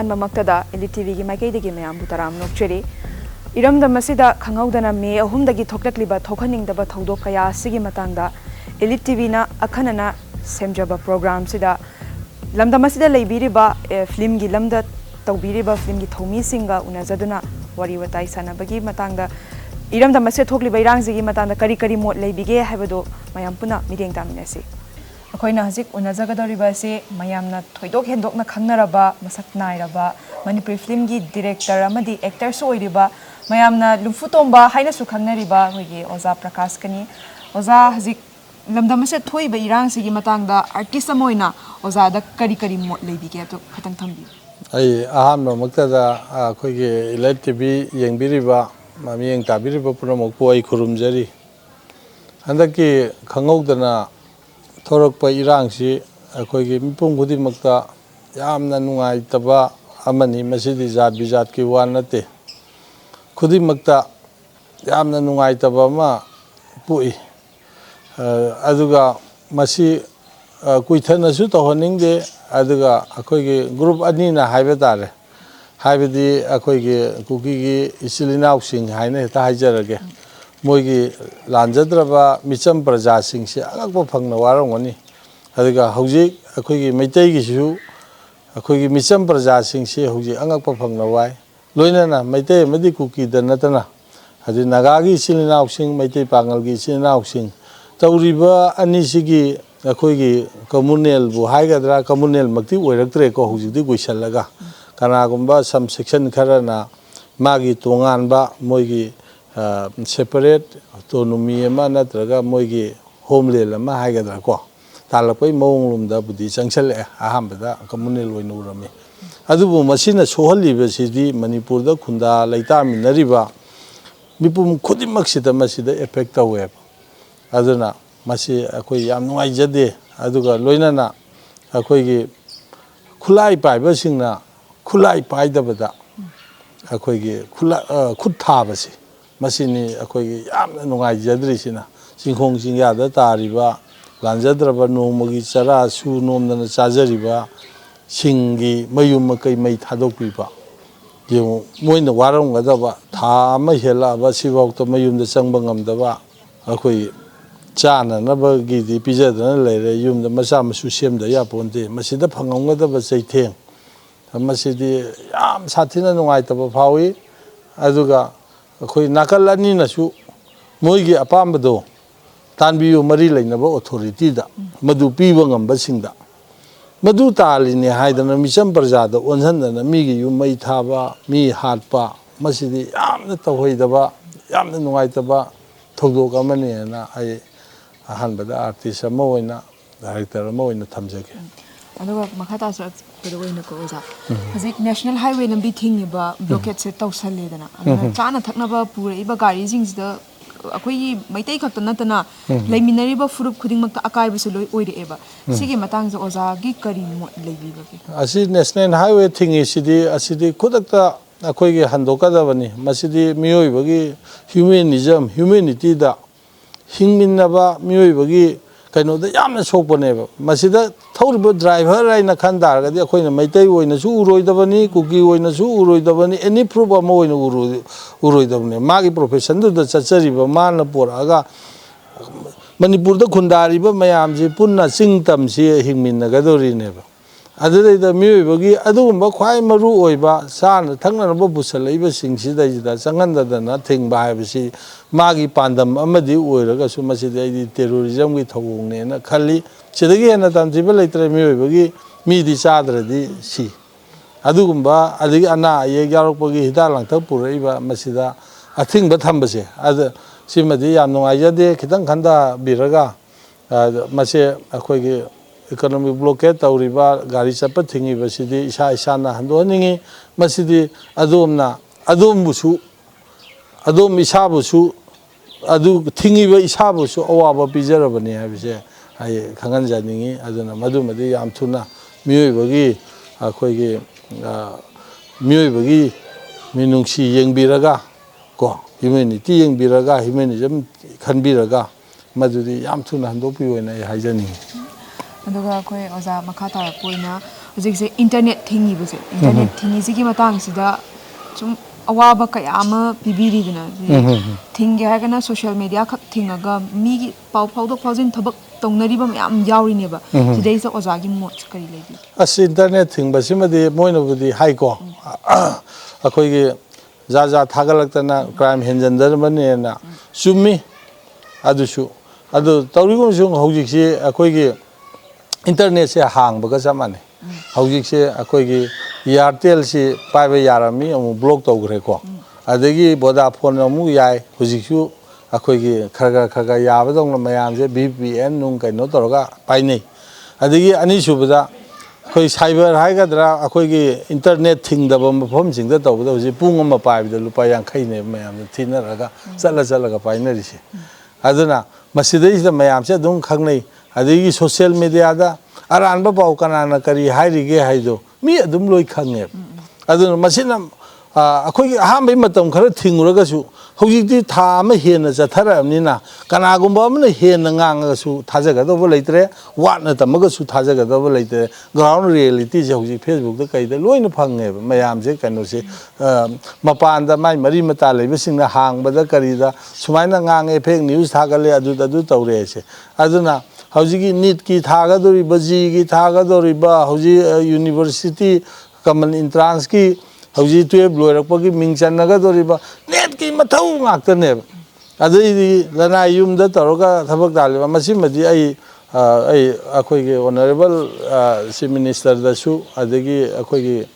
ꯑꯍꯥꯟꯕ ꯃꯛꯇꯗ Elite TVꯒꯤ ꯃꯥꯏꯀꯩꯗꯒꯤ ꯃꯌꯥꯝꯕꯨ ꯇꯔꯥꯝ ꯅꯣꯛꯆꯔꯤ ꯏꯔꯝꯗꯝ ꯑꯁꯤꯗ ꯈꯪꯍꯧꯗꯅ ꯃꯦ 3ꯗꯒꯤ ꯊꯣꯛꯂꯛꯂꯤꯕ ꯊꯣꯛꯍꯟꯅꯤꯡꯗꯕ ꯊꯧꯗꯣꯛ ꯀꯌꯥ ꯑꯁꯤꯒꯤ ꯃꯇꯥꯡꯗ Elite TVꯅ ꯑꯈꯟꯅꯅ ꯁꯦꯝꯖꯕ ꯄ꯭ꯔꯣꯒ꯭ꯔꯥꯝꯁꯤꯗ ꯂꯝꯗꯝ ꯑꯁꯤꯗ ꯂꯩꯕꯤꯔꯤꯕ ꯐꯤल्मꯒꯤ ꯂꯝꯗ ꯇꯧꯕꯤꯔꯤꯕ ꯐꯤल्मꯒꯤ ꯊꯧꯃꯤꯁꯤꯡꯒ ꯎꯅꯖꯗꯨꯅ ꯋꯥꯔꯤ ꯋꯥꯇꯥꯏ ꯁꯥꯟꯅꯕꯒꯤ ꯃꯇꯥꯡꯗ इरमदम असे थोकलिबा इरांगजिगी मतांदा करी करी मोट लेबिगे हाइबदो मयाम पुना मिरेंग तामिनेसि अखोइना हजिक उनजगदरिबा से मयामना थोइदोक हेंदोकना खंगनरबा मसक नाइरबा मणिपुरी फिल्मगी डायरेक्टर अमदी एक्टर सो ओइरिबा मयामना लुफुतोंबा हाइनासु खंगनरिबा होइगे ओजा प्रकाश कनी ओजा हजिक लमदम असे थोइबा इरांगजिगी मतांदा आर्टिस्ट अमोइना ओजादा करी करी मोट लेबिगे तो खतंग थंबि आई अहानबा मक्तदा अखोइगे इलाइट टीवी येंबिरिबा ममियेंग ताबिरिबा पुनमकपु आई खुरुमजरी हंदकी खंगौदना थोरकपा इरांगसी अखोइगे मिपुम खुदिमक्ता यामना नुंगाइतबा अमनि मसिदि जात बिजात की वा नते खुदिमक्ता यामना नुंगाइतबा मा पुई अदुगा मसि कुइथनसु तोहनिंगदे अदुगा अखोइगे ग्रुप अनिना हाइबा तारे हाइबदी अखोइगे कुकीगी इसिलिनाउसिंग हाइने हेता हाइजरगे मोइगी लांजद्रबा मिचम प्रजासिंग से अगकबो फंगना वारंगनी अदुगा हौजिक अखोइगी मैतैगिसु अखोइगी मिचम प्रजासिंग से हौजिक अंगकबो फंगना वाय लोइनाना मैतै मदि कुकीद नतना अदि नागागी इसिलिनाउसिंग मैतै पांगलगी इसिलिनाउसिंग तौरिबा अनिसिगी अखोइगी कम्युनल बु हाइगद्रा कम्युनल मक्ति ओइरक्तरेको हौजिकदि गुइसलगा कनागुम्बा सम सेक्शन खरना मागी तोंगानबा मोइगी सेपरेट ऑटोनोमी अमा नत्रगा मोइगी होमलैंड अमा हाइगद्रा को तालपै मौंगलुमदा बुदि चंगसले अहामबदा कम्युनल ओइनो उरमी अदुबु मसिना सोहलिबसिदि मणिपुरदा खुंदा लैतामिनरिबा मिपुम खुदिमक्सिदा मसिदा इफेक्ट तौवे अदुना मसि अखोइ याम नुंगाइजदे अदुगा लोइनाना अखोइगी खुलाई पाइबसिंगना खुलाई पाइदबदा अखोइगी खुद थाबसि मसिनी अखोइगी यामना नुंगाइजद्रिसिना सिंखोंग सिंग्यादा तारिबा लांजद्रबा नोमगी चरा सु नोमदना चाजरिबा सिंगी मयुम मकै मै थादोकपिबा येउ मोइना वारमगदबा था अमा हेलाबा सिबाउता मयुमदा चंगबा ngamदबा अखोइ चाननबगिदि पिजदना लेरे युमदा मचा मसु सेमदा यापोन्ते मसिदा फंगमगदबा चैथेंग मसिदी याम साथिना नुंगाइतबा फावी अदुगा अखोइ नाकल अनिनसु मोइगी अपामबदो तानबियु मरि लैनबा अथॉरिटीदा मदु पीबा ngambasingda मदु तालिने हाइदना मिचम प्रजादा ओनहनना मीगी यु मै थाबा मी हाटपा मसिदी यामना तहोइदबा यामना नुंगाइतबा थौदोक अमनेना आई अहानबदा आर्टिस्ट अमा ओइना डायरेक्टर अमा ओइना थमजगे अदुगा मखाता सर पदोइना को ओजा हजिक नेशनल हाईवे लंबी थिंगिबा ब्लॉकेट से तौसलेदना चाना थकनबा पुरैबा गाड़ी जिंगसिदा अखोई मैतै खक्त नतना लेमिनरिबा फुरुप खुदिंगमक अकाइबसु लोइ ओइरेबा सिगे मतांग ओजागी करी मोट लेबिबगे असी नेशनल हाईवे थिंगी सिदी खुदक्ता अखोइगे हंदोकदबनी मसिदी मियोइबगी ह्यूमनिज्म ह्यूमैनिटीदा हिंगमिनबा मियोइबगी कइनोदा यामना सोकपनेबा मसिदा थौरिबा ड्राइवर आइना खनदारगदि अखोइना मैतै ओइनसु उरोइदबनी कुकी ओइनसु उरोइदबनी एनी प्रूफ अमा ओइना उरोइदबनी मागी प्रोफेशन दुदा चचरिबा माना पोरागा मणिपुरदा खुंदारिबा मयामजे पुन्ना चिंगतमसि हिंगमिनगदोरिनेबा अदुदैदा मियोइबगी अदुगुम्बा ख्वाइ मरु ओइबा साना थंगनबा बुसलैबा सिंगसिदैदा चंगनदना थिंगबा हाइबसि मागी पांदम अमदि ओइरगसु मसिदि आइदि टेररिज्म की थौगनेना खल्ली सिदगी हेना तमजिबा लैत्रे मियोइबगी मीदि चाद्रदि सि अदुगुम्बा अदि अना ये यारकपगी हिदा लांथक पुरैबा मसिदा अथिंगबा थंबसे अद सिमदि याम नुंगाइजदे खितंग खंदा बिरगा मसे अखोइगे इकोनॉमिक ब्लॉकेट तौरिबा गाड़ी चप थिंगिबसिदि इसा इसाना हंदोनिंगी मसिदि अदोमना अदोमबुसु अदोम इसाबुसु अदु थिंगिबा इसाबुसु अवाबा पिजरबने हाबिसे हाय खंगन जानिंगी अदुना मदुमदि याम थुना मियोइबगी अखोइगे मियोइबगी मिनुंगसी येंबिरगा को ह्यूमैनिटी येंबिरगा ह्यूमैनिज्म खनबिरगा मदुदि याम थुना हंदोपि ओइना हाइजनिंगी अदुगा कोई ओजा मखा तारपोइना ꯍꯧꯖꯤꯛꯁꯦ ꯏꯟꯇꯔꯅꯦꯠ ꯊꯤꯡꯉꯤꯕꯁꯦ ꯏꯟꯇꯔꯅꯦꯠ ꯊꯤꯡꯉꯤꯁꯤꯒꯤ ꯃꯇꯥꯡꯁꯤꯗ ꯁꯨꯝ ꯑꯋꯥꯕ ꯀꯌꯥ ꯑꯃ ꯄꯤꯕꯤꯔꯤꯗꯅ ꯊꯤꯡꯒꯦ ꯍꯥꯏꯔꯒꯅ ꯁꯣꯁꯤꯌꯦꯜ ꯃꯦꯗꯤꯌꯥ ꯈꯛ ꯊꯤꯡꯉꯒ ꯃꯤꯒꯤ ꯄꯥꯎ ꯐꯥꯎꯗꯣꯛ ꯐꯥꯎꯖꯤꯟ ꯊꯕꯛ ꯇꯧꯅꯔꯤꯕ ꯃꯌꯥꯝ ꯌꯥꯎꯔꯤꯅꯦꯕ ꯁꯤꯗꯩꯁꯤꯗ ꯑꯣꯖꯥꯒꯤ ꯃꯣꯠꯁꯦ ꯀꯔꯤ ꯂꯩꯕꯤꯒꯦ ꯑꯁ ꯏꯟꯇꯔꯅꯦꯠ ꯊꯤꯡꯕꯁꯤꯃꯗꯤ ꯃꯣꯏꯅꯕꯨꯗꯤ ꯍꯥꯏꯀꯣ ꯑꯩꯈꯣꯏꯒꯤ ꯖꯥꯠ ꯖꯥꯠ ꯊꯥꯒꯠꯂꯛꯇꯅ ꯀ꯭ꯔꯥꯏꯝ ꯍꯦꯟꯖꯟꯗꯔꯕꯅꯦꯅ ꯆꯨꯝꯃꯤ ꯑꯗꯨꯁꯨ ꯑꯗꯨ ꯇꯧꯔꯤꯒꯨꯝꯕꯁꯨ ꯍꯧꯖꯤꯛꯁꯤ ꯑꯩꯈꯣꯏꯒꯤ ꯏꯟꯇꯔꯅꯦꯠꯁꯦ ꯍꯥꯡꯕꯒ ꯆꯞ ꯃꯥꯟꯅꯩ ꯍꯧꯖꯤꯛꯁꯦ ꯑꯩꯈꯣꯏꯒꯤ ꯏꯌꯥꯔꯇꯦꯜꯁꯤ ꯄꯥꯏꯕ ꯌꯥꯔꯝꯃꯤ ꯑꯃꯨꯛ ꯕ꯭ꯂꯣꯛ ꯇꯧꯈ꯭ꯔꯦꯀꯣ ꯑꯗꯒꯤ ꯚꯣꯗꯥꯐꯣꯟ ꯑꯃꯨꯛ ꯌꯥꯏ ꯍꯧꯖꯤꯛꯁꯨ ꯑꯩꯈꯣꯏꯒꯤ ꯈꯔ ꯌꯥꯕꯗꯧꯅ ꯃꯌꯥꯝꯁꯦ VPN ꯅꯨꯡ ꯀꯩꯅꯣ ꯇꯧꯔꯒ ꯄꯥꯏꯅꯩ ꯑꯗꯒꯤ ꯑꯅꯤꯁꯨꯕꯗ ꯑꯩꯈꯣꯏ ꯁꯥꯏꯕꯔ ꯍꯥꯏꯒꯗ꯭ꯔꯥ ꯑꯩꯈꯣꯏꯒꯤ ꯏꯟꯇꯔꯅꯦꯠ ꯊꯤꯡꯗꯕ ꯃꯐꯝꯁꯤꯡꯗ ꯇꯧꯕꯗ ꯍꯧꯖꯤꯛ ꯄꯨꯡ ꯑꯃ ꯄꯥꯏꯕꯗ ꯂꯨꯄꯥ 50ꯅꯦꯕ ꯃꯌꯥꯝꯅ ꯊꯤꯅꯔꯒ ꯆꯠꯂꯒ ꯄꯥꯏꯅꯔꯤꯁꯦ ꯑꯗꯨꯅ ꯃꯁꯤꯗꯩꯁꯤꯗ ꯃꯌꯥꯝꯁꯦ ꯑꯗꯨꯝ ꯈꯪꯅꯩ ꯑꯗꯒꯤ ꯁꯣꯁꯤꯌꯦꯜ ꯃꯦꯗꯤꯌꯥꯗ ꯑꯔꯥꯟꯕ ꯄꯥꯎ ꯀꯅꯥꯅ ꯀꯔꯤ ꯍꯥꯏꯔꯤꯒꯦ ꯍꯥꯏꯗꯣ ꯃꯤ ꯑꯗꯨꯝ ꯂꯣꯏ ꯈꯪꯉꯦꯕ ꯑꯗꯨꯅ ꯃꯁꯤꯅ ꯑꯩꯈꯣꯏꯒꯤ ꯑꯍꯥꯟꯕꯒꯤ ꯃꯇꯝ ꯈꯔ ꯊꯤꯡꯉꯨꯔꯒꯁꯨ ꯍꯧꯖꯤꯛꯇꯤ ꯊꯥ ꯑꯃ ꯍꯦꯟꯅ ꯆꯠꯊꯔꯛꯑꯕꯅꯤꯅ ꯀꯅꯥꯒꯨꯝꯕ ꯑꯃꯅ ꯍꯦꯟꯅ ꯉꯥꯡꯉꯒꯁꯨ ꯊꯥꯖꯒꯗꯧꯕ ꯂꯩꯇ꯭ꯔꯦ ꯋꯥꯠꯅ ꯇꯝꯃꯒꯁꯨ ꯊꯥꯖꯒꯗꯧꯕ ꯂꯩꯇ꯭ꯔꯦ ꯒ꯭ꯔꯥꯎꯟ ꯔꯤꯌꯦꯂꯤꯇꯤꯁꯦ ꯍꯧꯖꯤꯛ ꯐꯦꯁꯕꯨꯛꯇ ꯀꯩꯗ ꯂꯣꯏꯅ ꯐꯪꯉꯦꯕ ꯃꯌꯥꯝꯁꯦ ꯀꯩꯅꯣꯁꯦ ꯃꯄꯥꯟꯗ ꯃꯥꯏ ꯃꯔꯤ ꯃꯇꯥ ꯂꯩꯕꯁꯤꯡꯅ ꯍꯥꯡꯕꯗ ꯀꯔꯤꯗ ꯁꯨꯃꯥꯏꯅ ꯉꯥꯡꯉꯦ ꯐꯦꯛ ꯅ꯭ꯌꯨꯁ ꯊꯥꯒꯠꯂꯦ ꯑꯗꯨ ꯇꯧꯔꯦ ꯍꯥꯏꯁꯦ ꯑꯗꯨꯅ ꯍꯧꯖꯤꯛꯀꯤ ꯅꯤꯠꯀꯤ ꯊꯥꯒꯗꯧꯔꯤꯕ ꯖꯤꯒꯤ ꯊꯥꯒꯗꯧꯔꯤꯕ ꯍꯧꯖꯤꯛ ꯌꯨꯅꯤꯚꯔꯁꯤꯇꯤ ꯀꯃꯟ ꯏꯟꯇ꯭ꯔꯥꯟꯁꯀꯤ ꯍꯧꯖꯤꯛ 12 ꯂꯣꯏꯔꯛꯄꯒꯤ ꯃꯤꯡ ꯆꯟꯅꯒꯗꯧꯔꯤꯕ ꯅꯦꯠꯀꯤ ꯃꯊꯧ ꯉꯥꯛꯇꯅꯦꯕ ꯑꯗꯩꯗꯤ ꯂꯅꯥꯏ ꯌꯨꯝꯗ ꯇꯧꯔꯒ ꯊꯕꯛ ꯇꯥꯜꯂꯤꯕ ꯃꯁꯤꯃꯗꯤ ꯑꯩꯈꯣꯏꯒꯤ ꯑꯣꯅꯔꯦꯕꯜ ꯆꯤꯐ ꯃꯤꯅꯤꯁꯇꯔꯗꯁꯨ ꯑꯗꯒꯤ ꯑꯩꯈꯣꯏꯒꯤ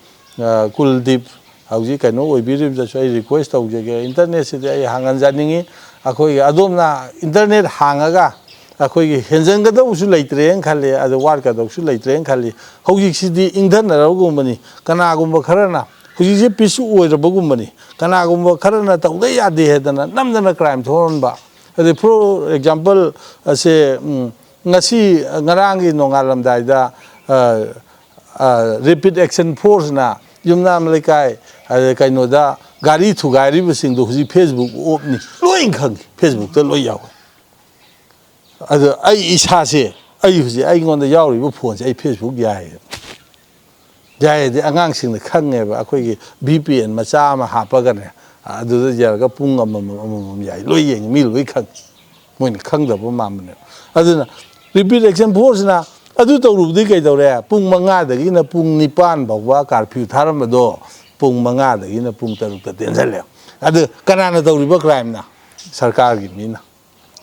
ꯀꯨꯜꯗꯤꯞ ꯍꯧꯖꯤꯛ ꯀꯩꯅꯣ ꯑꯣꯏꯕꯤꯔꯤꯕꯗꯁꯨ ꯑꯩ ꯔꯤꯀ꯭ꯋꯦꯁ ꯇꯧꯖꯒꯦ ꯏꯟꯇꯔꯅꯦꯠꯁꯤꯗꯤ ꯑꯩ ꯍꯥꯡꯍꯟꯖꯅꯤꯡꯉꯤ ꯑꯩꯈꯣꯏꯒꯤ ꯑꯗꯣꯝꯅ ꯏꯟꯇꯔꯅꯦꯠ ꯍꯥꯡꯉꯒ ꯑꯩꯈꯣꯏꯒꯤ ꯍꯦꯟꯖꯟꯒꯗꯧꯕꯁꯨ ꯂꯩꯇ꯭ꯔꯦꯅ ꯈꯜꯂꯤ ꯑꯗꯨ ꯋꯥꯠꯀꯗꯧꯕꯁꯨ ꯂꯩꯇ꯭ꯔꯦꯅ ꯈꯜꯂꯤ ꯍꯧꯖꯤꯛꯁꯤꯗꯤ ꯏꯪꯊꯅꯔꯕꯒꯨꯝꯕꯅꯤ ꯀꯅꯥꯒꯨꯝꯕ ꯈꯔꯅ ꯍꯧꯖꯤꯛꯁꯦ ꯄꯤꯁꯨ ꯑꯣꯏꯔꯕꯒꯨꯝꯕꯅꯤ ꯀꯅꯥꯒꯨꯝꯕ ꯈꯔꯅ ꯇꯧꯗ ꯌꯥꯗꯦ ꯍꯥꯏꯗꯅ ꯅꯝꯗꯅ ꯀ꯭ꯔꯥꯏꯝ ꯊꯣꯛꯍꯟꯕ ꯑꯗꯩ ꯐꯣꯔ ꯑꯦꯛꯖꯥꯝꯄꯜ ꯑꯁꯦ ꯉꯔꯥꯡꯒꯤ ꯅꯣꯡꯉꯥꯜꯂꯝꯗꯥꯏꯗ ꯔꯦꯄꯤꯠ ꯑꯦꯛꯁꯟ ꯐꯣꯔꯁꯅ ꯌꯨꯝꯅꯥꯝ ꯂꯩꯀꯥꯏ ꯀꯩꯅꯣꯗ ꯒꯥꯔꯤ ꯊꯨꯒꯥꯏꯔꯤꯕꯁꯤꯡꯗꯣ ꯍꯧꯖꯤꯛ ꯐꯦꯁꯕꯨꯛ ꯑꯣꯞꯅꯤ ꯂꯣꯏ ꯈꯪꯉꯤ ꯐꯦꯁꯕꯨꯛꯇ ꯂꯣꯏ ꯌꯥꯎꯋꯤ ꯑꯗꯣ ꯑꯩ ꯏꯁꯥꯁꯦ ꯑꯩ ꯍꯧꯖꯤꯛ ꯑꯩꯉꯣꯟꯗ ꯌꯥꯎꯔꯤꯕ ꯐꯣꯟꯁꯦ ꯑꯩ ꯐꯦꯁꯕꯨꯛ ꯌꯥꯏꯌꯦꯗꯤ ꯑꯉꯥꯡꯁꯤꯡꯅ ꯈꯪꯉꯦꯕ ꯑꯩꯈꯣꯏꯒꯤ VPN ꯃꯆꯥ ꯑꯃ ꯍꯥꯞꯄꯒꯅꯦ ꯑꯗꯨꯗ ꯌꯥꯔꯒ ꯄꯨꯡ ꯑꯃꯃꯝ ꯌꯥꯏ ꯂꯣꯏ ꯌꯦꯡꯉꯤ ꯃꯤ ꯂꯣꯏ ꯈꯪꯉꯤ ꯃꯣꯏꯅ ꯈꯪꯗꯕ ꯃꯥꯟꯕꯅꯦꯕ ꯑꯗꯨꯅ ꯔꯤꯄꯤꯠ ꯑꯦꯛꯁꯟ ꯐꯣꯔꯁꯅ ꯑꯗꯨ ꯇꯧꯔꯨꯕꯗꯤ ꯀꯩꯗꯧꯔꯦ ꯄꯨꯡ 5ꯗꯒꯤꯅ ꯄꯨꯡ 9 ꯐꯥꯎꯕ ꯀꯥꯔꯐ꯭ꯌꯨ ꯊꯥꯔꯝꯕꯗꯣ ꯄꯨꯡ 5ꯗꯒꯤꯅ ꯄꯨꯡ 6ꯇ ꯇꯦꯟꯁꯤꯜꯂꯦ ꯑꯗꯨ ꯀꯅꯥꯅ ꯇꯧꯔꯤꯕ ꯀ꯭ꯔꯥꯏꯝꯅ ꯁꯔꯀꯥꯔꯒꯤ ꯃꯤꯅ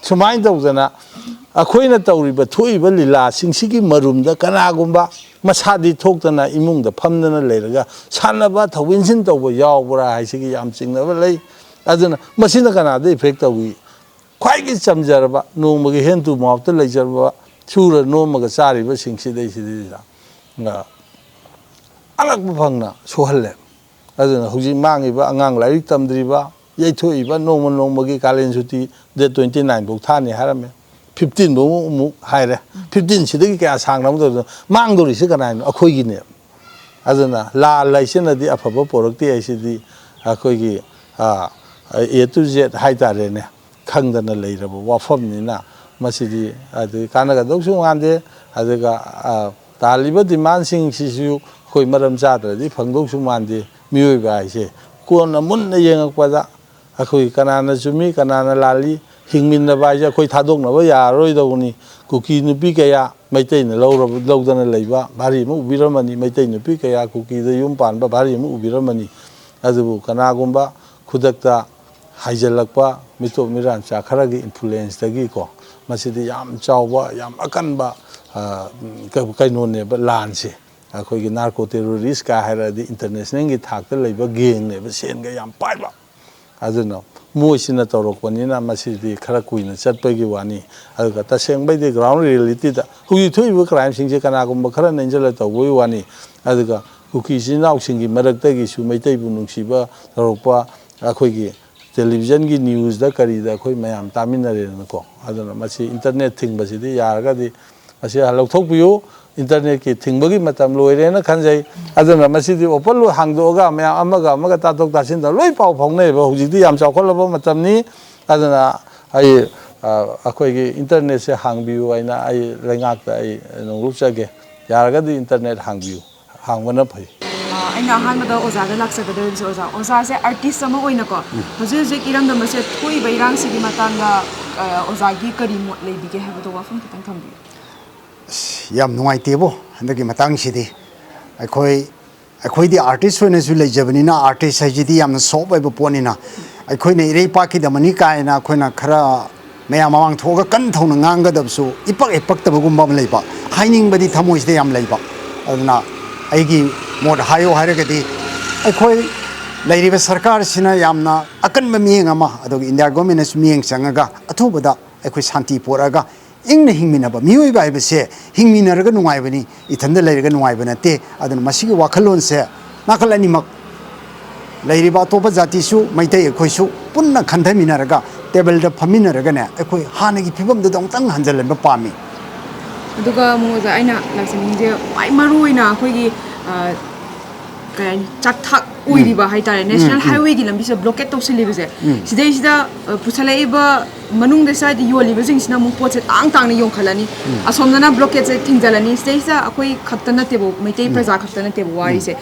ꯁꯨꯃꯥꯏꯅ ꯇꯧꯗꯅ ꯑꯩꯈꯣꯏꯅ ꯇꯧꯔꯤꯕ ꯊꯣꯛꯏꯕ ꯂꯤꯂꯥꯁꯤꯡꯁꯤꯒꯤ ꯃꯔꯨꯝꯗ ꯀꯅꯥꯒꯨꯝꯕ ꯃꯁꯥꯗꯤ ꯊꯣꯛꯇꯅ ꯏꯃꯨꯡꯗ ꯐꯝꯗꯅ ꯂꯩꯔꯒ ꯁꯥꯟꯅꯕ ꯊꯧꯏꯟꯁꯤꯟ ꯇꯧꯕ ꯌꯥꯎꯕ꯭ꯔꯥ ꯍꯥꯏꯁꯤꯒꯤ ꯌꯥꯝ ꯆꯤꯡꯅꯕ ꯂꯩ ꯑꯗꯨꯅ ꯃꯁꯤꯅ ꯀꯅꯥꯗ ꯏꯐꯦꯛ ꯇꯧꯏ ꯈ꯭ꯋꯥꯏꯗꯒꯤ ꯆꯝꯖꯔꯕ ꯅꯣꯡꯃꯒꯤ ꯍꯦꯟ ꯇꯨ ꯃꯥꯎꯠꯇ ꯂꯩꯖꯔꯕ ꯁꯨꯔ ꯅꯣꯝꯃꯒ ꯆꯥꯔꯤꯕꯁꯤꯡꯁꯤꯗꯩꯁꯤꯗ ꯑꯉꯛꯄ ꯐꯪꯅ ꯁꯣꯛꯍꯜꯂꯦ ꯑꯗꯨꯅ ꯍꯧꯖꯤꯛ ꯃꯥꯡꯉꯤꯕ ꯑꯉꯥꯡ ꯂꯥꯏꯔꯤꯛ ꯇꯝꯗ꯭ꯔꯤꯕ ꯌꯩꯊꯣꯛꯏꯕ ꯅꯣꯡꯃꯒꯤ ꯀꯥꯂꯦꯟ ꯁꯨꯇꯤ ꯗꯦꯠ 29 ꯐꯥꯎ ꯊꯥꯅꯤ ꯍꯥꯏꯔꯝꯃꯦ 15 ꯐꯥꯎ ꯑꯃꯨꯛ ꯍꯥꯏꯔꯦ 15 ꯀꯌꯥ ꯁꯥꯡꯅ ꯑꯃꯨꯛ ꯇꯧꯗꯅ ꯃꯥꯡꯗꯧꯔꯤꯁꯤ ꯀꯅꯥꯅꯣ ꯑꯩꯈꯣꯏꯒꯤꯅꯦꯕ ꯑꯗꯨꯅ ꯂꯥꯜ ꯂꯩꯁꯤꯅꯗꯤ ꯑꯐꯕ ꯄꯣꯔꯛꯇꯦ ꯍꯥꯏꯁꯤꯗꯤ ꯑꯩꯈꯣꯏꯒꯤ A to Z ꯍꯥꯏꯇꯥꯔꯦꯅꯦ ꯈꯪꯗꯅ ꯂꯩꯔꯕ ꯋꯥꯐꯝꯅꯤꯅ ꯃꯁꯤꯗꯤ ꯑꯗꯨ ꯀꯥꯟꯅꯒꯗꯧꯁꯨ ꯃꯥꯟꯗꯦ ꯑꯗꯨꯒ ꯇꯥꯜꯂꯤꯕ ꯗꯤꯃꯥꯟꯁꯤꯡꯁꯤꯁꯨ ꯑꯩꯈꯣꯏ ꯃꯔꯝ ꯆꯥꯗ꯭ꯔꯗꯤ ꯐꯪꯗꯧꯁꯨ ꯃꯥꯟꯗꯦ ꯃꯤꯑꯣꯏꯕ ꯍꯥꯏꯁꯦ ꯀꯣꯟꯅ ꯃꯨꯟꯅ ꯌꯦꯡꯉꯛꯄꯗ ꯑꯩꯈꯣꯏ ꯀꯅꯥꯅ ꯆꯨꯝꯃꯤ ꯀꯅꯥꯅ ꯂꯥꯜꯂꯤ ꯍꯤꯡꯃꯤꯟꯅꯕ ꯍꯥꯏꯁꯦ ꯑꯩꯈꯣই ꯊꯥꯗꯣꯛꯅꯕ ꯌꯥꯔꯔꯣꯏꯗꯧꯕꯅꯤ ꯀꯨꯀꯤ ꯅꯨꯄꯤ ꯀꯌꯥ ꯃꯩꯇꯩꯅ ꯂꯧꯗꯅ ꯂꯩꯕ ꯚꯥꯔꯤ ꯑꯃ ꯎꯕꯤꯔꯝꯃꯅꯤ ꯃꯩꯇꯩ ꯅꯨꯄꯤ ꯀꯌꯥ ꯀꯨꯀꯤꯗ ꯌꯨꯝ ꯄꯥꯟꯕ ꯚꯥꯔꯤ ꯑꯃ ꯎꯕꯤꯔꯝꯃꯅꯤ ꯑꯗꯨꯕꯨ ꯀꯅꯥꯒꯨꯝꯕ ꯈꯨꯗꯛꯇ ꯍꯥꯏꯖꯤꯜꯂꯛꯄ ꯃꯤꯇꯣꯞ ꯃꯤꯔꯥꯟꯆꯥ ꯈꯔꯒꯤ ꯏꯟꯐ꯭ꯂꯨꯌꯦꯟꯁꯇꯒꯤꯀꯣ ꯃꯁꯤꯗꯤ ꯌꯥꯝ ꯆꯥꯎꯕ ꯌꯥꯝ ꯑꯀꯟꯕ ꯀꯩꯅꯣꯅꯦꯕ ꯂꯥꯟꯁꯦ ꯑꯩꯈꯣꯏꯒꯤ ꯅꯥꯔꯀꯣ ꯇꯦꯔꯣꯔꯤꯁꯀ ꯍꯥꯏꯔꯗꯤ ꯏꯟꯇꯔꯅꯦꯁꯅꯦꯜꯒꯤ ꯊꯥꯛꯇ ꯂꯩꯕ ꯒꯦꯡꯅꯦꯕ ꯁꯦꯟꯒ ꯌꯥꯝ ꯄꯥꯏꯕ ꯑꯗꯨꯅ ꯃꯣꯏꯁꯤꯅ ꯇꯧꯔꯛꯄꯅꯤꯅ ꯃꯁꯤꯗꯤ ꯈꯔ ꯀꯨꯏꯅ ꯆꯠꯄꯒꯤ ꯋꯥꯅꯤ ꯑꯗꯨꯒ ꯇꯁꯦꯡꯕꯩꯗꯤ ꯒ꯭ꯔꯥꯎꯟ ꯔꯤꯌꯦꯂꯤꯇꯤꯗ ꯍꯧꯖꯤꯛ ꯊꯣꯛꯏꯕ ꯀ꯭ꯔꯥꯏꯝꯁꯤꯡꯁꯦ ꯀꯅꯥꯒꯨꯝꯕ ꯈꯔꯅ ꯏꯟꯖꯜꯂ ꯇꯧꯕꯒꯤ ꯋꯥꯅꯤ ꯑꯗꯨꯒ ꯀꯨꯀꯤ ꯏꯆꯤꯟ ꯏꯅꯥꯎꯁꯤꯡꯒꯤ ꯃꯔꯛꯇꯒꯤꯁꯨ ꯃꯩꯇꯩꯕꯨ ꯅꯨꯡꯁꯤꯕ ꯇꯧꯔꯛꯄ ꯑꯩꯈꯣꯏꯒꯤ ꯇꯦꯂꯤꯚꯤꯖꯟꯒꯤ ꯅ꯭ꯌꯨꯁꯇ ꯀꯔꯤꯗ ꯑꯩꯈꯣꯏ ꯃꯌꯥꯝ ꯇꯥꯃꯤꯟꯅꯔꯦꯗꯅꯀꯣ ꯑꯗꯨꯅ ꯃꯁꯤ ꯏꯟꯇꯔꯅꯦꯠ ꯊꯤꯡꯕꯁꯤꯗꯤ ꯌꯥꯔꯒꯗꯤ ꯃꯁꯤ ꯂꯧꯊꯣꯛꯄꯤꯌꯨ ꯏꯟꯇꯔꯅꯦꯠꯀꯤ ꯊꯤꯡꯕꯒꯤ ꯃꯇꯝ ꯂꯣꯏꯔꯦꯅ ꯈꯟꯖꯩ ꯑꯗꯨꯅ ꯃꯁꯤꯗꯤ ꯑꯣꯄꯟ ꯍꯥꯡꯗꯣꯛꯑꯒ ꯃꯌꯥꯝ ꯑꯃꯒ ꯇꯥꯊꯣꯛ ꯇꯥꯁꯤꯟ ꯇꯧꯔ ꯂꯣꯏ ꯄꯥꯎ ꯐꯥꯎꯅꯩꯑꯕ ꯍꯧꯖꯤꯛꯇꯤ ꯌꯥꯝ ꯆꯥꯎꯈꯠꯂꯕ ꯃꯇꯝꯅꯤ ꯑꯗꯨꯅ ꯑꯩꯈꯣꯏꯒꯤ ꯏꯟꯇꯔꯅꯦꯠꯁꯦ ꯍꯥꯡꯕꯤꯌꯨ ꯑꯩ ꯂꯩꯉꯥꯛꯇ ꯑꯩ ꯅꯣꯡꯂꯨꯛꯆꯒꯦ ꯌꯥꯔꯒꯗꯤ ꯏꯟꯇꯔꯅꯦꯠ ꯍꯥꯡꯕꯤꯌꯨ ꯍꯥꯡꯕꯅ ꯐꯩ ꯑꯩꯅ ꯑꯍꯥꯟꯕꯗ ꯑꯣꯖꯥꯗ ꯂꯥꯛꯆꯒꯗꯧꯔꯤꯕꯁꯦ ꯑꯣꯖꯥꯁꯦ ꯑꯥꯔꯇꯤꯁ ꯑꯃ ꯑꯣꯏꯅꯀꯣ ꯍꯧꯖꯤꯛ ꯍꯧꯖꯤꯛ ꯏꯔꯝꯗꯝ ꯑꯁꯦ ꯊꯣꯛꯏꯕ ꯏꯔꯥꯡꯁꯤꯒꯤ ꯃꯇꯥꯡꯗ ꯑꯣꯖꯥꯒꯤ ꯀꯔꯤ ꯃꯣꯠ ꯂꯩꯕꯤꯒꯦ ꯍꯥꯏꯕꯗꯣ ꯋꯥꯐꯝ ꯈꯤꯇꯪ ꯊꯝꯕꯤꯌꯨ ꯌꯥꯝ ꯅꯨꯡꯉꯥꯏꯇꯦꯕꯣ ꯍꯟꯗꯛꯀꯤ ꯃꯇꯥꯡꯁꯤꯗꯤ ꯑꯩꯈꯣꯏꯗꯤ ꯑꯥꯔꯇꯤꯁ ꯑꯣꯏꯅꯁꯨ ꯂꯩꯖꯕꯅꯤꯅ ꯑꯥꯔꯇꯤꯁ ꯍꯥꯏꯁꯤꯗꯤ ꯌꯥꯝꯅ ꯁꯣꯞ ꯑꯣꯏꯕ ꯄꯣꯠꯅꯤ나 ꯑꯩꯈꯣꯏꯅ ꯏꯔꯩꯄꯥꯛꯀꯤꯗꯃꯛꯅꯤ ꯀꯥꯏꯅ ꯑꯩꯈꯣꯏꯅ ꯈꯔ ꯃꯌꯥꯝ ꯃꯃꯥꯡ ꯊꯣꯛꯑꯒ ꯀꯟꯅ ꯊꯧꯅ ꯉꯥꯡꯒꯗꯕꯁꯨ ꯏꯄꯛꯇꯕꯒꯨꯝꯕ ꯑꯃ ꯂꯩꯕ ꯍꯥꯏꯅꯤꯡꯕꯗꯤ ꯊꯃꯣꯏꯁꯤꯗ ꯌꯥꯝ ꯂꯩꯕ ꯑꯗꯨꯅ ꯑꯩꯒꯤ ꯃꯣꯠ ꯍꯥꯏꯌꯣ ꯍꯥꯏꯔꯒꯗꯤ ꯑꯩꯈꯣꯏ ꯂꯩꯔꯤꯕ ꯁꯔꯀꯥꯔꯁꯤꯅ ꯌꯥꯝꯅ ꯑꯀꯟꯕ ꯃꯤꯠꯌꯦꯡ ꯑꯃ ꯑꯗꯨꯒ ꯏꯟꯗꯤꯌꯥ ꯒꯣꯔꯃꯦꯟꯅꯁꯨ ꯃꯤꯠꯌꯦꯡ ꯆꯪꯉꯒ ꯑꯊꯨꯕꯗ ꯑꯩꯈꯣꯏ ꯁꯥꯟꯇꯤ ꯄꯣꯔꯛꯑꯒ ꯏꯪꯅ ꯍꯤꯡꯃꯤꯟꯅꯕ ꯃꯤꯑꯣꯏꯕ ꯍꯥꯏꯕꯁꯦ ꯍꯤꯡꯃꯤꯟꯅꯔꯒ ꯅꯨꯡꯉꯥꯏꯕꯅꯤ ꯏꯊꯟꯗ ꯂꯩꯔꯒ ꯅꯨꯡꯉꯥꯏꯕ ꯅꯠꯇꯦ ꯑꯗꯨꯅ ꯃꯁꯤꯒꯤ ꯋꯥꯈꯜꯂꯣꯟꯁꯦ ꯅꯥꯀꯜ ꯑꯅꯤꯃꯛ ꯂꯩꯔꯤꯕ ꯑꯇꯣꯞꯄ ꯖꯥꯇꯤꯁꯨ ꯃꯩꯇꯩ ꯑꯩꯈꯣꯏꯁꯨ ꯄꯨꯟꯅ ꯈꯟꯊꯃꯤꯟꯅꯔꯒ ꯇꯦꯕꯜꯗ ꯐꯝꯃꯤꯟꯅꯔꯒꯅꯦ ꯑꯩꯈꯣꯏ ꯍꯥꯟꯅꯒꯤ ꯐꯤꯕꯝꯗꯨꯗ ꯑꯃꯨꯛꯇꯪ ꯍꯟꯖꯤꯜꯍꯟꯕ ꯄꯥꯝꯃꯤ ꯑꯗꯨꯒ ꯑꯃꯨꯛ ꯑꯩꯅ ꯂꯥꯛꯆꯅꯤꯡꯉꯤꯁꯦ ꯈ꯭ꯋꯥꯏ ꯃꯔꯨꯑꯣꯏꯅ ꯑꯩꯈꯣꯏꯒꯤ ꯀꯩ ꯍꯥꯏꯅꯤ ꯆꯥꯛꯊꯥꯛ ꯑꯣꯏꯔꯤꯕ ꯍꯥꯏꯇꯥꯔꯦ ꯅꯦꯁꯅꯦꯜ ꯍꯥꯏꯋꯦꯒꯤ ꯂꯝꯕꯤꯁꯦ ꯕ꯭ꯂꯣꯀꯦꯠ ꯇꯧꯁꯤꯜꯂꯤꯕꯁꯦ ꯁꯤꯗꯩꯁꯤꯗ ꯄꯨꯁꯜꯂꯛꯏꯕ ꯃꯅꯨꯡꯗ ꯁ꯭ꯋꯥꯏꯗ ꯌꯣꯜꯂꯤꯕꯁꯤꯡꯁꯤꯅ ꯑꯃꯨꯛ ꯄꯣꯠꯁꯦ ꯇꯥꯡꯅ ꯌꯣꯟꯈꯠꯂꯅꯤ ꯑꯁꯣꯝꯗꯅ ꯕ꯭ꯂꯣꯀꯦꯠꯁꯦ ꯊꯤꯡꯖꯤꯜꯂꯅꯤ ꯁꯤꯗꯩꯁꯤꯗ ꯑꯩꯈꯣꯏ ꯈꯛꯇ ꯅꯠꯇꯦꯕ ꯃꯩꯇꯩ प्रजा ꯈꯛꯇ ꯅꯠꯇꯦꯕ ꯋꯥꯔꯤꯁꯦ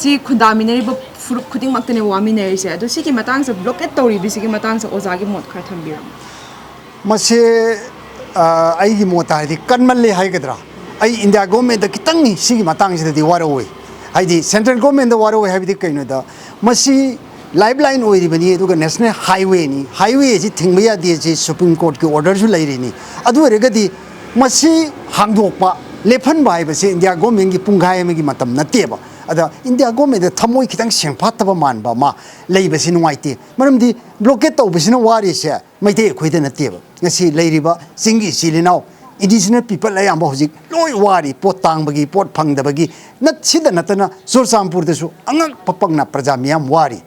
ꯁꯤ ꯈꯨꯟꯗꯥꯃꯤꯟꯅꯔꯤꯕ ꯐꯨꯔꯨꯞ ꯈꯨꯗꯤꯡꯃꯛꯇꯅꯦ ꯋꯥꯃꯤꯟꯅꯔꯤꯁꯦ ꯑꯗꯣ ꯁꯤꯒꯤ ꯃꯇꯥꯡꯁꯦ ꯕ꯭ꯂꯣꯀꯦꯠ ꯇꯧꯔꯤꯕꯁꯤꯒꯤ ꯃꯇꯥꯡꯁꯦ ꯑꯣꯖꯥꯒꯤ ꯃꯣꯠ ꯈꯔ ꯊꯝꯕꯤꯔꯝꯃꯨ ꯃꯁꯤ ꯑꯩꯒꯤ ꯃꯣꯠꯇ ꯍꯥꯏꯗꯤ ꯀꯟꯃꯜꯂꯦ ꯍꯥꯏꯒꯗ꯭ꯔꯥ ꯑꯩ ꯏꯟꯗꯤꯌꯥ ꯒꯣꯔꯃꯦꯟꯗ ꯈꯤꯇꯪ ꯁꯤꯒꯤ ꯃꯇꯥꯡꯁꯤꯗꯗꯤ ꯋꯥꯔꯧꯏ ꯍꯥꯏꯗꯤ ꯁꯦꯟꯇ꯭ꯔꯦꯜ ꯒꯣꯔꯃꯦꯟꯗ ꯋꯥꯔꯧꯏ ꯍꯥꯏꯕꯗꯤ ꯀꯩꯅꯣꯗ ꯃꯁꯤ ꯂꯥꯏꯐ ꯂꯥꯏꯟ ꯑꯣꯏꯔꯤꯕꯅꯤ ꯑꯗꯨꯒ ꯅꯦꯁꯅꯦꯜ ꯍꯥꯏꯋꯦꯅꯤ ꯍꯥꯏꯋꯦꯁꯤ ꯊꯤꯡꯕ ꯌꯥꯗꯦ ꯁꯤ ꯁꯨꯄ꯭ꯔꯤꯝ ꯀꯣꯔꯠꯀꯤ ꯑꯣꯔꯗꯔꯁꯨ ꯂꯩꯔꯤꯅꯤ ꯑꯗꯨ ꯑꯣꯏꯔꯒꯗꯤ ꯃꯁꯤ ꯍꯥꯡꯗꯣꯛꯄ ꯂꯦꯞꯍꯟꯕ ꯍꯥꯏꯕꯁꯤ ꯏꯟꯗꯤꯌꯥ ꯒꯣꯔꯃꯦꯟꯒꯤ ꯄꯨꯡꯈꯥꯏ ꯑꯃꯒꯤ ꯃꯇꯝ ꯅꯠꯇꯦꯕ ꯑꯗ ꯏꯟꯗꯤꯌꯥ ꯒꯣꯔꯃꯦꯟꯗ ꯊꯃꯣꯏ ꯈꯤꯇꯪ ꯁꯦꯡꯐꯥꯠꯇꯕ ꯃꯥꯟꯕ ꯑꯃ ꯂꯩꯕꯁꯤ ꯅꯨꯡꯉꯥꯏꯇꯦ ꯃꯔꯝꯗꯤ ꯕ꯭ꯂꯣꯀꯦꯠ ꯇꯧꯕꯁꯤꯅ ꯋꯥꯔꯤꯁꯦ ꯃꯩꯇꯩ ꯑꯩꯈꯣꯏꯗ ꯅꯠꯇꯦꯕ ꯉꯁꯤ ꯂꯩꯔꯤꯕ ꯆꯤꯡꯒꯤ ꯏꯆꯤꯜ ꯏꯅꯥꯎ ꯏꯟꯗꯤꯖꯤꯅꯁ ꯄꯤꯄꯜ ꯑꯌꯥꯝꯕ ꯍꯧꯖꯤꯛ ꯂꯣꯏ ꯋꯥꯔꯤ ꯄꯣꯠ ꯇꯥꯡꯕꯒꯤ ꯄꯣꯠ ꯐꯪꯗꯕꯒꯤ ꯁꯤꯗ ꯅꯠꯇꯅ ꯆꯨꯔꯆꯥꯟꯄꯨꯔꯗꯁꯨ ꯑꯉꯛꯄ ꯄꯛꯅ ꯄ꯭ꯔꯖꯥ ꯃꯤꯌꯥꯝ ꯋꯥꯔꯤ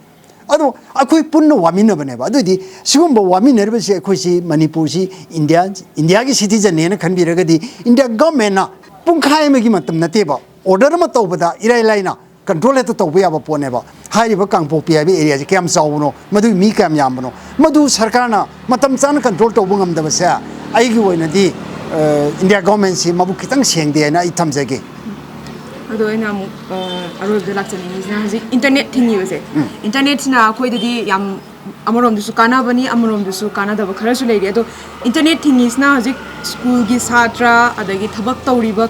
ꯑꯗꯣ ꯑꯩꯈꯣꯏ ꯄꯨꯟꯅ ꯋꯥꯃꯤꯟꯅꯕꯅꯦꯕ ꯑꯗꯨꯏꯗꯤ ꯁꯤꯒꯨꯝꯕ ꯋꯥꯃꯤꯟꯅꯔꯤꯕꯁꯤ ꯑꯩꯈꯣꯏꯁꯤ ꯃꯅꯤꯄꯨꯔꯁꯤ ꯏꯟꯗꯤꯌꯥꯒꯤ ꯁꯤꯇꯤꯖꯟꯅꯦꯅ ꯈꯟꯕꯤꯔꯒꯗꯤ ꯏꯟꯗꯤꯌꯥ ꯒꯚꯔꯟꯃꯦꯟꯠꯅ ꯄꯨꯡꯈꯥꯏ ꯑꯃꯒꯤ ꯃꯇꯝ ꯅꯠꯇꯦꯕ ꯑꯣꯔꯗꯔ ꯑꯃ ꯇꯧꯕꯗ ꯏꯔꯥꯏ ꯂꯥꯏꯅ ꯀꯟꯇ꯭ꯔꯣꯜ ꯍꯦꯛꯇ ꯇꯧꯕ ꯌꯥꯕ ꯄꯣꯠꯅꯦꯕ ꯍꯥꯏꯔꯤꯕ ꯀꯥꯡꯄꯣꯛꯄꯤ ꯍꯥꯏꯕ ꯑꯦꯔꯤꯌꯥꯁꯤ ꯀꯌꯥꯝ ꯆꯥꯎꯕꯅꯣ ꯃꯗꯨꯒꯤ ꯃꯤ ꯀꯌꯥꯝ ꯌꯥꯝꯕꯅꯣ ꯃꯗꯨ ꯁꯔꯀꯥꯔꯅ ꯃꯇꯝ ꯆꯥꯅ ꯀꯟꯇ꯭ꯔꯣꯜ ꯇꯧꯕ ꯉꯝꯗꯕꯁꯦ ꯑꯩꯒꯤ ꯑꯣꯏꯅꯗꯤ ꯏꯟꯗꯤꯌꯥ ꯒꯚꯔꯟꯃꯦꯟꯠꯁꯤ ꯃꯕꯨꯛ ꯈꯤꯇꯪ ꯁꯦꯡꯗꯦ ꯍꯥꯏꯅ ꯑꯩ ꯊꯝꯖꯒꯦ ꯑꯗꯣ ꯑꯩꯅ ꯑꯃꯨꯛ ꯑꯔꯣꯏꯕꯗ ꯂꯥꯛꯆꯅꯤꯡꯉꯤꯁꯤꯅ ꯍꯧꯖꯤꯛ ꯏꯟꯇꯔꯅꯦꯠ ꯊꯤꯡꯉꯤꯕꯁꯦ ꯏꯟꯇꯔꯅꯦꯠꯁꯤꯅ ꯑꯩꯈꯣꯏꯗꯗꯤ ꯌꯥꯝ ꯑꯃꯔꯣꯝꯗꯁꯨ ꯀꯥꯟꯅꯕꯅꯤ ꯑꯃꯔꯣꯝꯗꯁꯨ ꯀꯥꯟꯅꯗꯕ ꯈꯔꯁꯨ ꯂꯩꯔꯤ ꯑꯗꯣ ꯏꯟꯇꯔꯅꯦꯠ ꯊꯤꯡꯉꯤꯁꯤꯅ ꯍꯧꯖꯤꯛ ꯁ꯭ꯀꯨꯜꯒꯤ ꯁꯥꯇ꯭ꯔ ꯑꯗꯒꯤ ꯊꯕꯛ ꯇꯧꯔꯤꯕ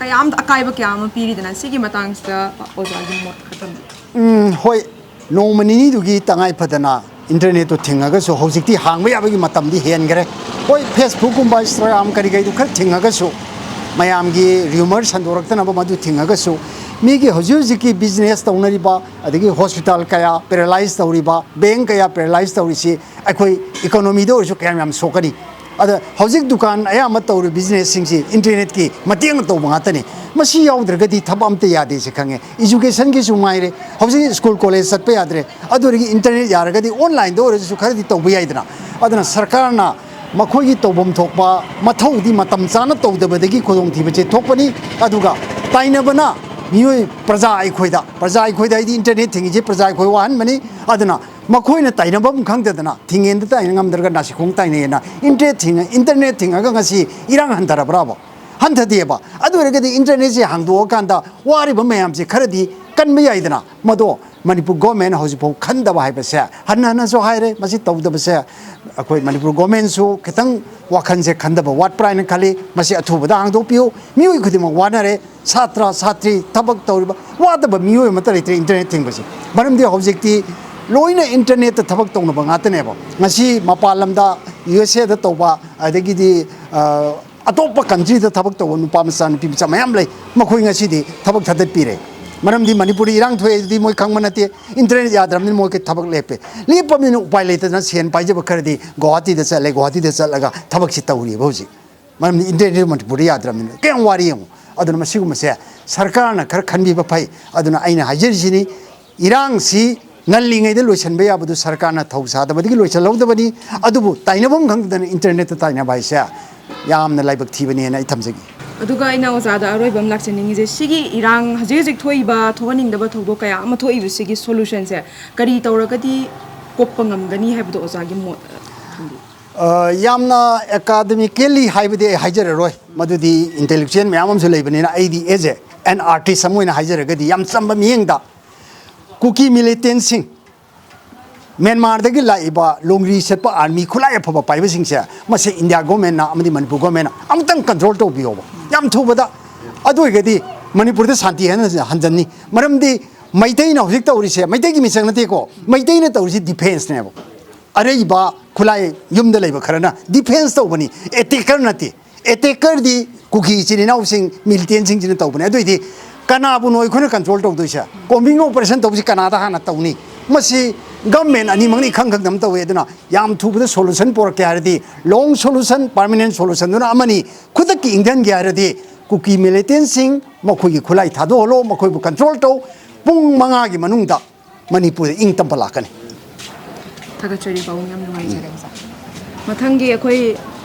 ꯀꯌꯥꯝꯗ ꯑꯀꯥꯏꯕ ꯀꯌꯥ ꯑꯃ ꯄꯤꯔꯤꯗꯅ ꯁꯤꯒꯤ ꯃꯇꯥꯡꯁꯤꯗ ꯑꯣꯖꯥꯒꯤ ꯃꯣꯠ ꯈꯔ ꯊꯝꯕꯤꯌꯨ ꯍꯣꯏ ꯅꯣꯡꯃ ꯅꯤꯅꯤꯗꯨꯒꯤ ꯇꯉꯥꯏ ꯐꯗꯅ ꯏꯟꯇꯔꯅꯦꯠꯇꯣ ꯊꯤꯡꯉꯒꯁꯨ ꯍꯧꯖꯤꯛꯇꯤ ꯍꯥꯡꯕ ꯌꯥꯕꯒꯤ ꯃꯇꯝꯗꯤ ꯍꯦꯟꯈꯔꯦ ꯍꯣꯏ ꯐꯦꯁꯕꯨꯛꯀꯨꯝꯕ ꯏꯟꯁꯇꯥꯒ꯭ꯔꯥꯝ ꯀꯔꯤꯗꯨ ꯈꯔ ꯊꯤꯡꯉꯒꯁꯨ ꯃꯌꯥꯝꯒꯤ ꯔꯤꯌꯨꯃꯔ ꯁꯟꯗꯣꯔꯛꯇꯅꯕ ꯃꯗꯨ ꯊꯤꯡꯉꯒꯁꯨ ꯃꯤꯒꯤ ꯍꯧꯖꯤꯛꯀꯤ ꯕꯤꯖꯤꯅꯦꯁ ꯇꯧꯅꯔꯤꯕ ꯑꯗꯒꯤ ꯍꯣꯁꯄꯤꯇꯥꯜ ꯀꯌꯥ ꯄꯦꯔꯥꯂꯥꯏꯁ ꯇꯧꯔꯤꯕ ꯕꯦꯡ ꯀꯌꯥ ꯄꯦꯔꯥꯂꯥꯏꯁ ꯇꯧꯔꯤꯁꯤ ꯑꯩꯈꯣꯏ ꯏꯀꯣꯅꯣꯃꯤꯗ ꯑꯣꯏꯔꯁꯨ ꯀꯌꯥꯝ ꯁꯣꯛꯀꯅꯤ ꯑꯗ ꯍꯧꯖꯤꯛ ꯗꯨꯀꯥꯟ ꯑꯌꯥꯝꯕ ꯇꯧꯔꯤꯕ ꯕꯤꯖꯤꯅꯦꯁꯁꯤꯡꯁꯤ ꯏꯟꯇꯔꯅꯦꯠꯀꯤ ꯃꯇꯦꯡꯅ ꯇꯧꯕ ꯉꯥꯛꯇꯅꯤ ꯃꯁꯤ ꯌꯥꯎꯗ꯭ꯔꯒꯗꯤ ꯊꯕꯛ ꯑꯝꯇ ꯌꯥꯗꯦꯁꯤ ꯈꯪꯉꯦ ꯏꯖꯨꯀꯦꯁꯟꯒꯤꯁꯨ ꯉꯥꯏꯔꯦ ꯍꯧꯖꯤꯛ ꯁ꯭ꯀꯨꯜ ꯀꯣꯂꯦꯖ ꯆꯠꯄ ꯌꯥꯗ꯭ꯔꯦ ꯑꯗꯨ ꯑꯣꯏꯔꯗꯤ ꯏꯟꯇꯔꯅꯦꯠ ꯌꯥꯔꯒꯗꯤ ꯑꯣꯟꯂꯥꯏꯟꯗ ꯑꯣꯏꯔꯁꯨ ꯈꯔꯗꯤ ꯇꯧꯕ ꯌꯥꯏꯗꯅ ꯑꯗꯨꯅ ꯁꯔꯀꯥꯔꯅ ꯃꯈꯣꯏꯒꯤ ꯇꯧꯐꯝ ꯊꯣꯛꯄ ꯃꯊꯧꯗꯤ ꯃꯇꯝ ꯆꯥꯅ ꯇꯧꯗꯕꯗꯒꯤ ꯈꯨꯗꯣꯡꯊꯤꯕꯁꯦ ꯊꯣꯛꯄꯅꯤ ꯑꯗꯨꯒ ꯇꯥꯏꯅꯕꯅ ꯃꯤꯑꯣꯏ ꯄ꯭ꯔꯖꯥ ꯑꯩꯈꯣꯏꯗ ꯍꯥꯏꯗꯤ ꯏꯟꯇꯔꯅꯦꯠ ꯊꯤꯡꯉꯤꯁꯦ ꯄ꯭ꯔꯖꯥ ꯑꯩꯈꯣꯏ ꯋꯥꯍꯟꯕꯅꯤ ꯑꯗꯨꯅ ꯃꯈꯣꯏꯅ ꯇꯥꯏꯅꯐꯝ ꯈꯪꯗꯗꯅ ꯊꯤꯡꯉꯦꯟꯗ ꯇꯥꯏꯅ ꯉꯝꯗ꯭ꯔꯒ ꯅꯥꯁꯤꯈꯣꯡ ꯇꯥꯏꯅꯩꯌꯦꯅ ꯏꯟꯇꯔꯅꯦꯠ ꯊꯤꯡꯉꯒ ꯉꯁꯤ ꯏꯔꯥꯡ ꯍꯟꯊꯔꯕ꯭ꯔꯥꯕ ꯍꯟꯊꯗꯦꯕ ꯑꯗꯨ ꯑꯣꯏꯔꯒꯗꯤ ꯏꯟꯇꯔꯅꯦꯠꯁꯦ ꯍꯥꯡꯗꯣꯛꯑꯀꯥꯟꯗ ꯋꯥꯔꯤꯕ ꯃꯌꯥꯝꯁꯦ ꯈꯔꯗꯤ ꯀꯟꯕ ꯌꯥꯏꯗꯅ ꯃꯗꯣ ꯃꯅꯤꯄꯨꯔ ꯒꯣꯔꯃꯦꯟ ꯍꯧꯖꯤꯛꯐꯥꯎ ꯈꯟꯗꯕ ꯍꯥꯏꯕꯁꯦ ꯍꯟꯅꯁꯨ ꯍꯥꯏꯔꯦ ꯃꯁꯤ ꯇꯧꯗꯕꯁꯦ ꯑꯩꯈꯣꯏ ꯃꯅꯤꯄꯨꯔ ꯒꯣꯔꯃꯦꯟꯁꯨ ꯈꯤꯇꯪ ꯋꯥꯈꯜꯁꯦ ꯈꯟꯗꯕ ꯋꯥꯠꯄ꯭ꯔꯥ ꯍꯥꯏꯅ ꯈꯜꯂꯤ ꯃꯁꯤ ꯑꯊꯨꯕꯗ ꯍꯥꯡꯗꯣꯛꯄꯤꯌꯨ ꯃꯤꯑꯣꯏ ꯈꯨꯗꯤꯡꯃꯛ ꯋꯥꯅꯔꯦ ꯁꯥꯇ꯭ꯔ ꯁꯥꯇ꯭ꯔꯤ ꯊꯕꯛ ꯇꯧꯔꯤꯕ ꯋꯥꯗꯕ ꯃꯤꯑꯣꯏ ꯑꯃꯠꯇ ꯂꯩꯇ꯭ꯔꯦ ꯏꯟꯇꯔꯅꯦꯠ ꯊꯤꯡꯕꯁꯤ ꯃꯔꯝꯗꯤ ꯍꯧꯖꯤꯛꯇꯤ ꯂꯣꯏꯅ ꯏꯟꯇꯔꯅꯦꯠꯇ ꯊꯕꯛ ꯇꯧꯅꯕ ꯉꯥꯛꯇꯅꯦꯕ ꯉꯁꯤ ꯃꯄꯥꯟ ꯂꯝꯗ USA ꯇꯧꯕ ꯑꯗꯒꯤꯗꯤ ꯑꯇꯣꯞꯄ ꯀꯟꯇ꯭ꯔꯤꯗ ꯊꯕꯛ ꯇꯧꯕ ꯅꯨꯄꯥ ꯃꯆꯥ ꯅꯨꯄꯤ ꯃꯆꯥ ꯃꯌꯥꯝ ꯂꯩ ꯃꯈꯣꯏ ꯉꯁꯤꯗꯤ ꯊꯕꯛ ꯊꯥꯗꯠꯄꯤꯔꯦ ꯃꯔꯝꯗꯤ ꯃꯅꯤꯄꯨꯔꯗ ꯏꯔꯥꯡ ꯊꯣꯛꯑꯦ ꯑꯗꯨꯗꯤ ꯃꯣꯏ ꯈꯪꯕ ꯅꯠꯇꯦ ꯏꯟꯇꯔꯅꯦꯠ ꯌꯥꯗ꯭ꯔꯕꯅꯤꯅ ꯃꯣꯏ ꯊꯕꯛ ꯂꯦꯞꯄꯕꯅꯤꯅ ꯎꯄꯥꯏ ꯂꯩꯇꯗꯅ ꯁꯦꯟ ꯄꯥꯏꯖꯕ ꯈꯔꯗꯤ ꯒꯨꯋꯥꯍꯥꯇꯤꯗ ꯆꯠꯂꯒ ꯊꯕꯛꯁꯤ ꯇꯧꯔꯤꯕ ꯍꯧꯖꯤꯛ ꯃꯔꯝꯗꯤ इन्टरनेट मनपुर याद्रबनिना क्या वारी यमु अदुना मसिगुमसे सरकारना खर खनबीबा फै अदुना आइना हाजिरसिनी इरांसी नल्लिङैदा लोइसनबा याबदु सरकारना थौसादबदि लोइसलौदबनि अदुबु ताइनबम खंगदना इंटरनेट ताइनबा हाइसे यामना लाइबक थीबनि ना इथमजगी अदुगा आइना ओजादा अरोइबम लाक्चनिङिजे सिगी इरांग हजिक हजिक थोइबा थोहनिङदबा थौदो कया अमा थोइबु सिगी सोल्युशन से करी तौरगदि कोप्पा ngамगनि हाइबदो ओजागी मोट थंबि यामना एकाडेमिकली हाइबदि हाइजररोय मदुदि इंटेलेक्चुअल म्याममसु लेबनिना आइदि एजे एन आर्टिस्ट अमोइना हाइजरगदी याम चंबा मियंगदा कुकी मिलिटेंट म्यांमार दगी लाइबा लोंगरी सेट आर्मी खुलाय फबा पाइबसिंग से मसे इंडिया गवर्नमेंट ना अमदी मणिपुर गवर्नमेंट अमतंग कंट्रोल तो बियोबा याम थुबदा अदुगदी मणिपुर द शांति हंजनी मरमदी मैतई ना हजिक तौरिसे मैतई की मिसंग नतेको मैतई ना तौरिसे डिफेंस नेबो अरेबा खुलाय युमद लेबा खरना डिफेंस तौबनी एटेकर नते एटेकर दी कुकी चिनिनाउ सिंग मिलिटेंट सिंग जिन तौबने अदुइदी कनाबु नोय खुना कंट्रोल तौदुइसा कॉम्बिंग ऑपरेशन तौबसी कनादा हाना तौनी मसी गवर्नमेंट अनि मंगनी खंग खंग दम तौवे दुना याम थुबद सॉल्यूशन पोरके हारदी लॉन्ग सॉल्यूशन परमानेंट सॉल्यूशन दुना अमनी खुदक इंडियन गे हारदी कुकी मिलिटेंट सिंग मखोगी खुलाई थादो होलो मखोइबु कंट्रोल तौ पुंग मंगागी मनुंगदा मणिपुर इंग तंपा लाकनी थागचरी बाउ याम नुंगाइ जरे सा मथंगी अखोई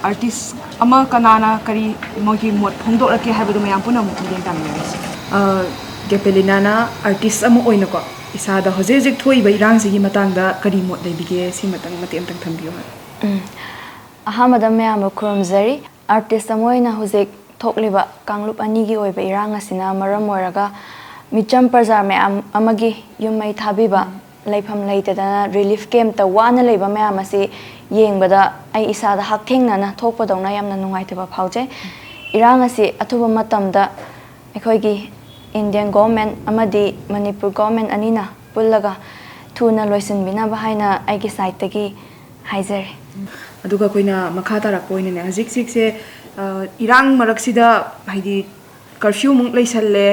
आर्टिस्ट अमा कनाना करी मोगी मोट फोंदोरके हाबदु मयाम पुना मुदें तामिनासी गेपेलिना ना आर्टिस्ट अमा ओइनको इसादा हजे हजे थोइबा इरांगसिगी मतांगदा करी मोट लेबिगे सि मतंग मते अमतंग थंबियो अहमद मयाम खुरमजरी आर्टिस्ट अमोइना हजे थोकलिबा कांगलुप अनिगी ओइबा इरांग असिना मरम ओइरगा मिचम प्रजा मयाम अमगी युमै थाबिबा लाइफम लेतदना रिलीफ कैम्प त वाना लेबा मयाम असि येंगबदा आई इसादा हाक्थेंगना थोकपदौना यामना नुंगाइतबा फाउजे इरांग असि अथुबा मतमदा अखोइगी इंडियन गवर्नमेंट अमदी मणिपुर गवर्नमेंट अनिना पुल्लगा थुना लोइसनबिना हाइना आइगी साइडतगी हाइजरे अदुगा कोइना मखा तारक पोइने हजिक सिकसे इरांग मरक्सिदा हाइदी कर्फ्यू मुक लैसल्ले